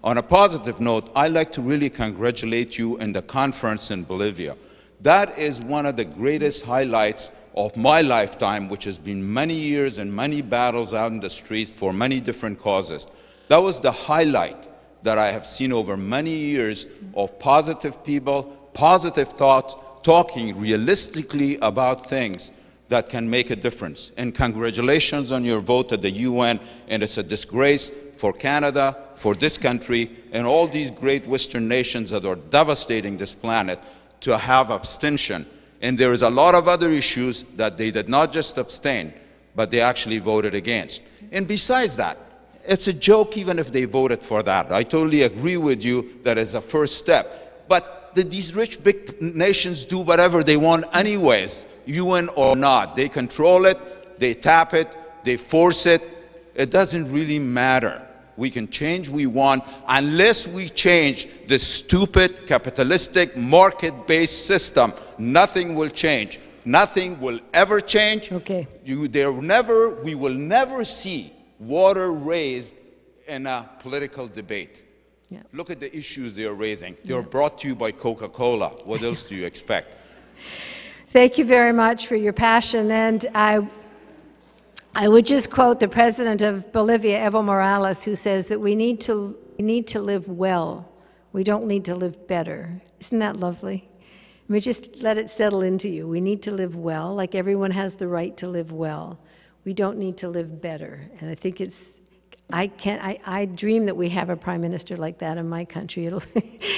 On a positive note, I'd like to really congratulate you in the conference in Bolivia. That is one of the greatest highlights of my lifetime, which has been many years and many battles out in the streets for many different causes. That was the highlight that I have seen over many years of positive people, positive thoughts, talking realistically about things that can make a difference. And congratulations on your vote at the UN, and it's a disgrace for Canada, for this country, and all these great Western nations that are devastating this planet to have abstention. And there is a lot of other issues that they did not just abstain, but they actually voted against. And besides that, it's a joke even if they voted for that. I totally agree with you that is a first step. But these rich big nations do whatever they want anyways, UN or not. They control it, they tap it, they force it. It doesn't really matter. We can change we want unless we change the stupid capitalistic market-based system. Nothing will change. Nothing will ever change. Okay. We will never see water raised in a political debate. Yeah. Look at the issues they are raising. They are brought to you by Coca-Cola. What else do you expect? Thank you very much for your passion. And I would just quote the president of Bolivia, Evo Morales, who says that we need to live well. We don't need to live better. Isn't that lovely? I mean, just let it settle into you. We need to live well, like everyone has the right to live well. We don't need to live better. And I think it's, I dream that we have a prime minister like that in my country. It'll,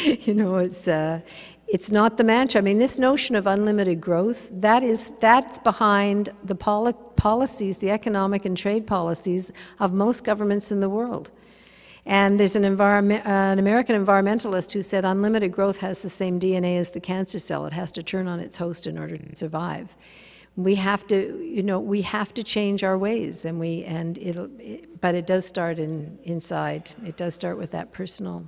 you know, it's not the mantra. I mean, this notion of unlimited growth, that's behind the policies, the economic and trade policies of most governments in the world. And there's an American environmentalist who said unlimited growth has the same DNA as the cancer cell. It has to turn on its host in order to survive. We have to, you know, we have to change our ways, but it does start inside. It does start with that personal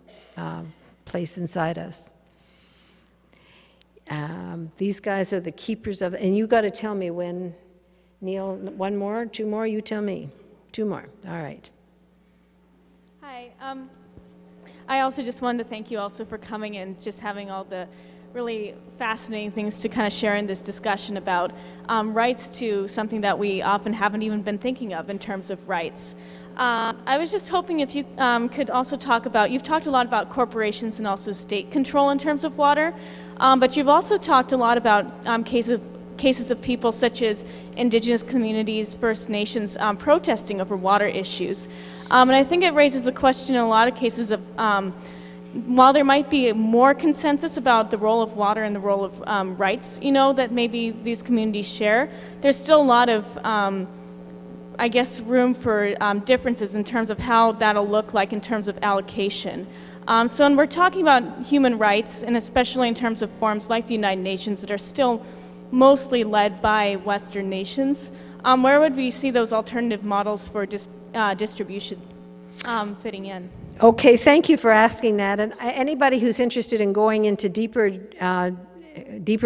place inside us. These guys are the keepers of, and you got to tell me when, Neil, one more, two more, you tell me. Two more, all right. Hi, I also just wanted to thank you also for coming and just having all the really fascinating things to kind of share in this discussion about rights to something that we often haven't even been thinking of in terms of rights. I was just hoping if you could also talk about, you've talked a lot about corporations and also state control in terms of water, but you've also talked a lot about cases of people such as Indigenous communities, First Nations protesting over water issues. And I think it raises a question in a lot of cases of, while there might be more consensus about the role of water and the role of rights, you know, that maybe these communities share, there's still a lot of I guess, room for differences in terms of how that'll look like in terms of allocation. So when we're talking about human rights, and especially in terms of forums like the United Nations that are still mostly led by Western nations, where would we see those alternative models for distribution fitting in? Okay, thank you for asking that. And anybody who's interested in going into deeper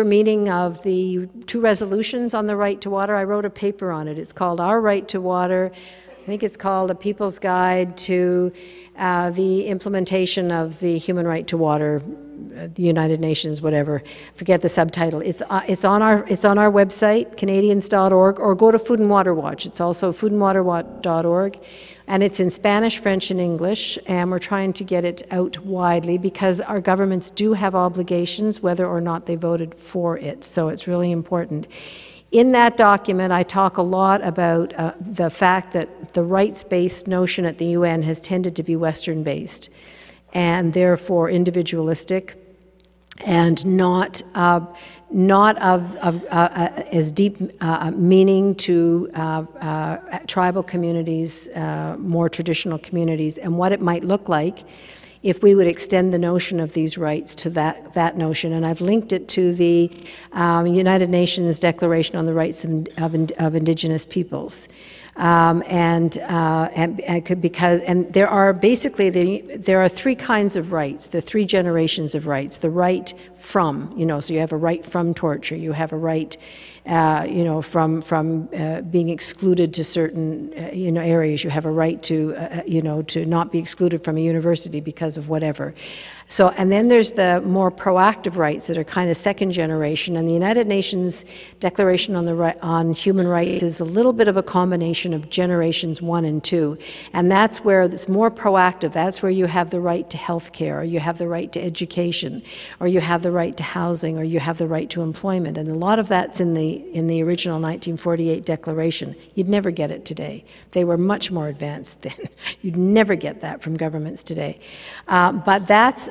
meaning of the two resolutions on the right to water, I wrote a paper on it. It's called Our Right to Water. I think it's called A People's Guide to the Implementation of the Human Right to Water, the United Nations, whatever. Forget the subtitle. It's on our website, Canadians.org, or go to Food and Water Watch. It's also foodandwaterwatch.org. And it's in Spanish, French, and English, and we're trying to get it out widely because our governments do have obligations whether or not they voted for it, so it's really important. In that document, I talk a lot about the fact that the rights-based notion at the UN has tended to be Western-based and therefore individualistic. and not of as deep meaning to tribal communities, more traditional communities, and what it might look like if we would extend the notion of these rights to that notion. And I've linked it to the United Nations Declaration on the Rights of Indigenous Peoples. Because there are basically, there are three kinds of rights, the three generations of rights. The right from, so you have a right from torture, you have a right, from being excluded to certain, areas. You have a right to, to not be excluded from a university because of whatever. So, and then there's the more proactive rights that are kind of second generation, and the United Nations Declaration on Human Rights is a little bit of a combination of generations 1 and 2, and that's where it's more proactive. That's where you have the right to health care, or you have the right to education, or you have the right to housing, or you have the right to employment, and a lot of that's in the original 1948 Declaration. You'd never get it today. They were much more advanced then. You'd never get that from governments today. But that's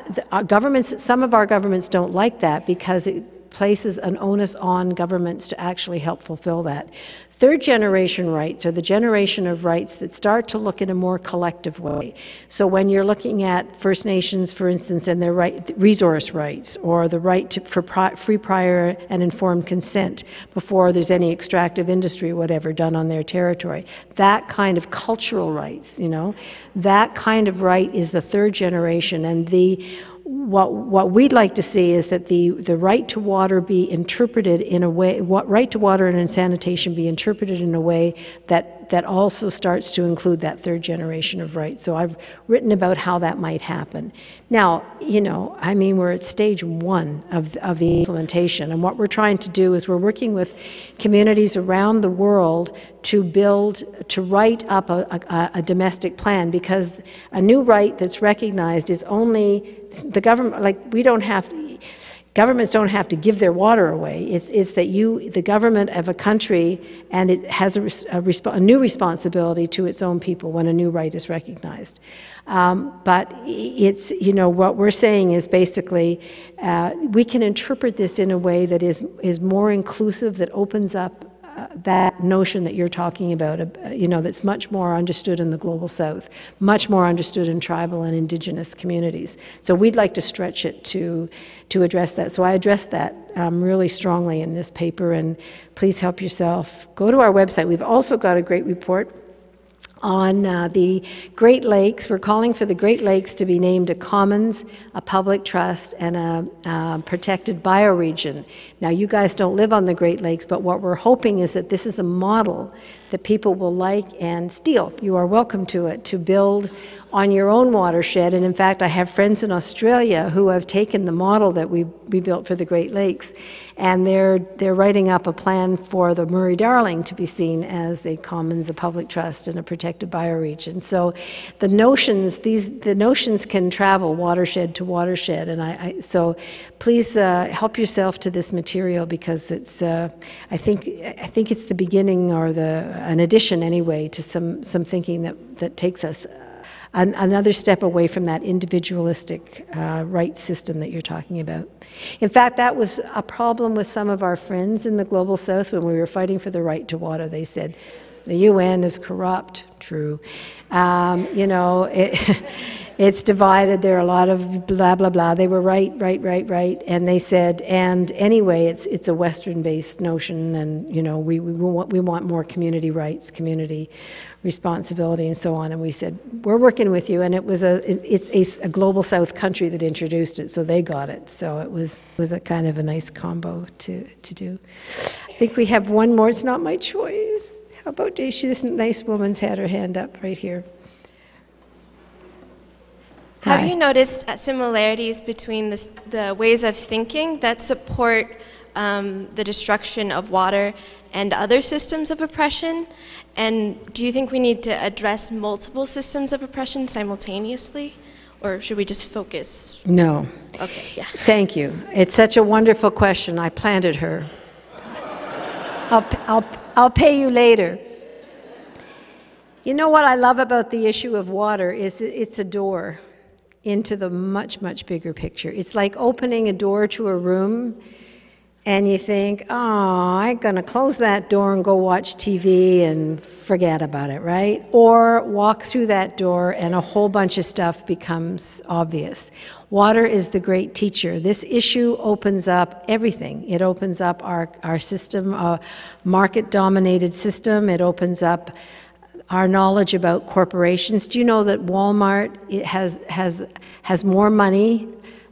governments. Some of our governments don't like that because it places an onus on governments to actually help fulfill that. Third generation rights are the generation of rights that start to look in a more collective way. So when you're looking at First Nations, for instance, and their resource rights, or the right for free, prior, and informed consent before there's any extractive industry or whatever done on their territory, that kind of cultural rights, that kind of right is the third generation. And what we'd like to see is that the right to water be interpreted in a way, right to water and sanitation be interpreted in a way that also starts to include that third generation of rights. So I've written about how that might happen. Now, we're at stage 1 of the implementation, and what we're trying to do is we're working with communities around the world to write up a domestic plan, because a new right that's recognized is only the government, governments don't have to give their water away. It's that the government of a country, and it has a new responsibility to its own people when a new right is recognized. But it's, what we're saying is basically we can interpret this in a way that is more inclusive, that opens up that notion that you're talking about, that's much more understood in the Global South, much more understood in tribal and indigenous communities. So we'd like to stretch it to address that. So I address that really strongly in this paper, and please help yourself. Go to our website. We've also got a great report on the Great Lakes. We're calling for the Great Lakes to be named a commons, a public trust, and a protected bioregion. Now, you guys don't live on the Great Lakes, but what we're hoping is that this is a model that people will like and steal. You are welcome to it, to build on your own watershed. And in fact, I have friends in Australia who have taken the model that we built for the Great Lakes, and they're writing up a plan for the Murray-Darling to be seen as a commons, a public trust, and a protected bioregion. So the notions can travel watershed to watershed, and so please help yourself to this material, because it's I think it's the beginning, or an addition anyway, to some thinking that takes us another step away from that individualistic rights system that you're talking about. In fact, that was a problem with some of our friends in the Global South when we were fighting for the right to water. They said, the UN is corrupt. True. It's divided. There are a lot of blah, blah, blah. They were right. And they said, and anyway, it's a Western-based notion, and, we want more community rights, community responsibility, and so on. And we said, we're working with you. And it's a Global South country that introduced it, so they got it. So it was a kind of a nice combo to do. I think we have one more. It's not my choice. How about this nice woman's had her hand up right here. Have you noticed similarities between the ways of thinking that support the destruction of water and other systems of oppression? And do you think we need to address multiple systems of oppression simultaneously? Or should we just focus? No. Okay, yeah. Thank you. It's such a wonderful question. I planted her. I'll pay you later. You know what I love about the issue of water is it's a door into the much, much bigger picture. It's like opening a door to a room and you think, oh, I'm going to close that door and go watch TV and forget about it, right? Or walk through that door and a whole bunch of stuff becomes obvious. Water is the great teacher. This issue opens up everything. It opens up our system, a market-dominated system. It opens up our knowledge about corporations. Do you know that Walmart has more money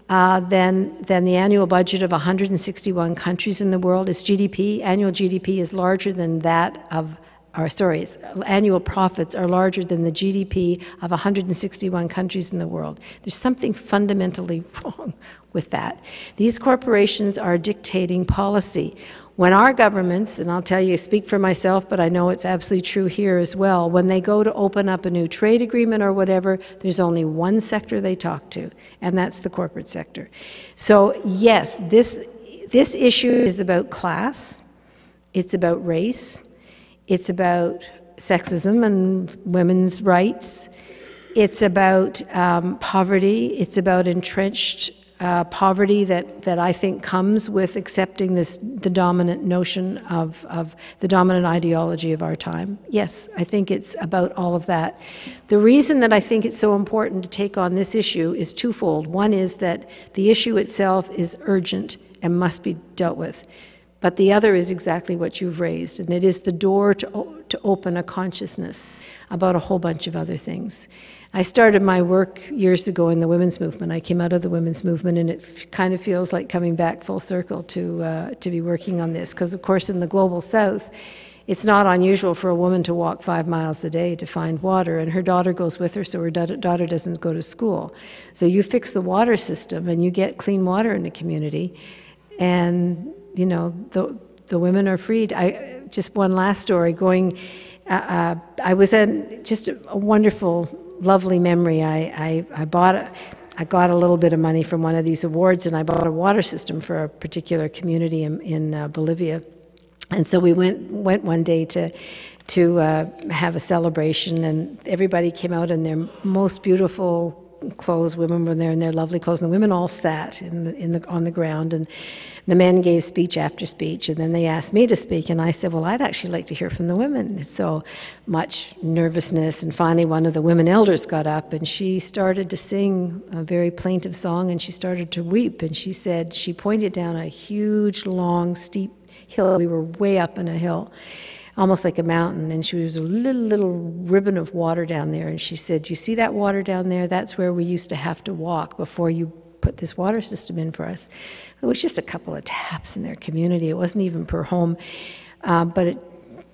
than the annual budget of 161 countries in the world? Its GDP, annual GDP, is larger than that of, its annual profits are larger than the GDP of 161 countries in the world. There's something fundamentally wrong with that. These corporations are dictating policy. When our governments, and I'll tell you, speak for myself, but I know it's absolutely true here as well, when they go to open up a new trade agreement or whatever, there's only one sector they talk to, and that's the corporate sector. So yes, this issue is about class, it's about race, it's about sexism and women's rights, it's about poverty, it's about entrenched poverty that I think comes with accepting the dominant notion of the dominant ideology of our time. Yes, I think it's about all of that. The reason that I think it's so important to take on this issue is twofold. One is that the issue itself is urgent and must be dealt with. But the other is exactly what you've raised, and it is the door to open a consciousness about a whole bunch of other things. I started my work years ago in the women's movement. I came out of the women's movement, and it kind of feels like coming back full circle to be working on this, because of course in the global south, it's not unusual for a woman to walk 5 miles a day to find water, and her daughter goes with her, so her daughter doesn't go to school. So you fix the water system, and you get clean water in the community, and you know, the women are freed. Just one last story. I was at just a wonderful, lovely memory. I got a little bit of money from one of these awards, and I bought a water system for a particular community in Bolivia. And so we went one day to have a celebration, and everybody came out in their most beautiful clothes. Women were there in their lovely clothes, and the women all sat on the ground, and the men gave speech after speech, and then they asked me to speak, and I said, well, I'd actually like to hear from the women. So much nervousness, and finally one of the women elders got up, and she started to sing a very plaintive song, and she started to weep, and she said, she pointed down a huge, long, steep hill. We were way up in a hill, almost like a mountain, and she was a little ribbon of water down there, and she said, you see that water down there? That's where we used to have to walk before you put this water system in for us. It was just a couple of taps in their community. It wasn't even per home, but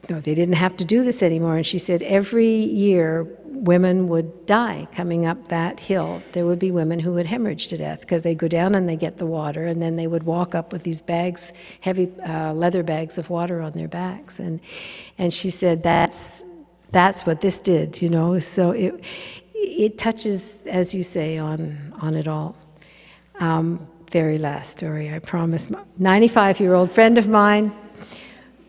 no, they didn't have to do this anymore. And she said every year women would die coming up that hill. There would be women who would hemorrhage to death because they go down and they get the water, and then they would walk up with these bags, heavy leather bags of water on their backs. And she said that's what this did, you know. So it touches, as you say, on it all. Very last story, I promise. 95-year-old friend of mine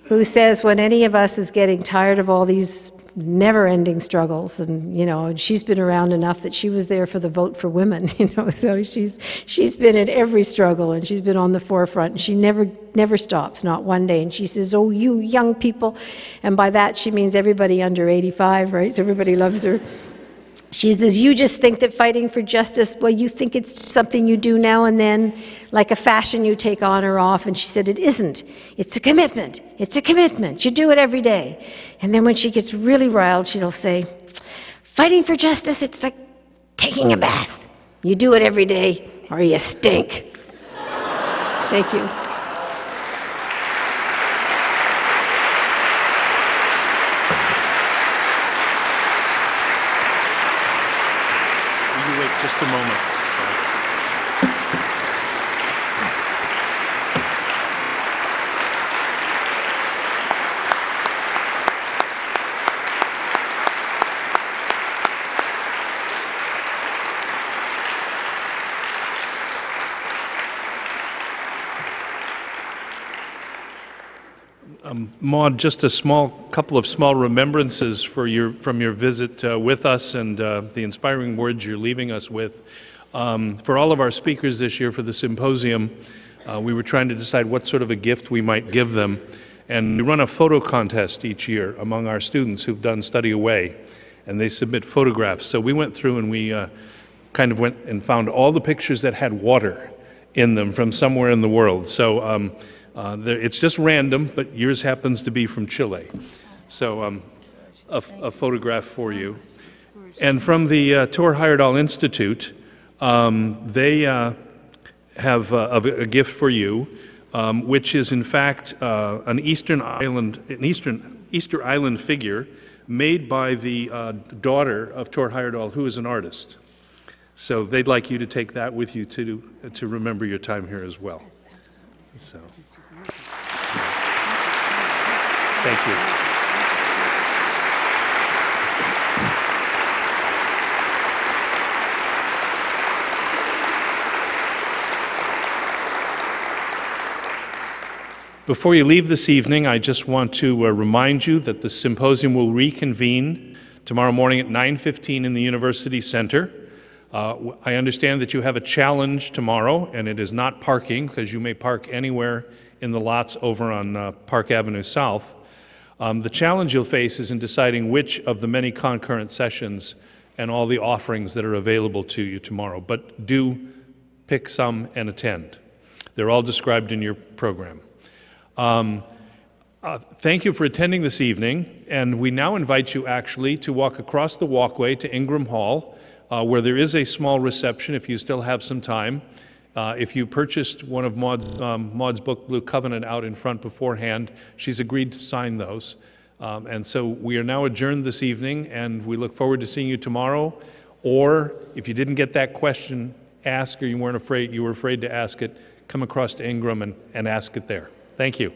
who says when any of us is getting tired of all these never-ending struggles, and you know, she's been around enough that she was there for the vote for women, you know, so she's been in every struggle, and she's been on the forefront, and she never stops, not one day. And she says, oh, you young people, and by that she means everybody under 85, right? So everybody loves her. She says, you just think that fighting for justice, well, you think it's something you do now and then, like a fashion you take on or off. And she said, it isn't. It's a commitment. It's a commitment. You do it every day. And then when she gets really riled, she'll say, fighting for justice, it's like taking a bath. You do it every day or you stink. Thank you. Just a moment. Maude, just a couple of small remembrances from your visit with us, and the inspiring words you're leaving us with. For all of our speakers this year for the symposium, we were trying to decide what sort of a gift we might give them. And we run a photo contest each year among our students who've done Study Away, and they submit photographs. So we went through and we kind of went and found all the pictures that had water in them from somewhere in the world. So it's just random, but yours happens to be from Chile. So a photograph for you. And from the Tor Heyerdahl Institute, they have a gift for you, which is in fact an Easter Island figure made by the daughter of Tor Heyerdahl, who is an artist. So they'd like you to take that with you to remember your time here as well. So, thank you. Before you leave this evening, I just want to remind you that the symposium will reconvene tomorrow morning at 9:15 in the University Center. I understand that you have a challenge tomorrow, and it is not parking, because you may park anywhere in the lots over on Park Avenue South. The challenge you'll face is in deciding which of the many concurrent sessions and all the offerings that are available to you tomorrow. But do pick some and attend. They're all described in your program. Thank you for attending this evening, and we now invite you actually to walk across the walkway to Ingram Hall, where there is a small reception if you still have some time. If you purchased one of Maude's book, Blue Covenant, out in front beforehand, she's agreed to sign those. And so we are now adjourned this evening, and we look forward to seeing you tomorrow. Or if you didn't get that question asked, or you were afraid to ask it, come across to Ingram and ask it there. Thank you.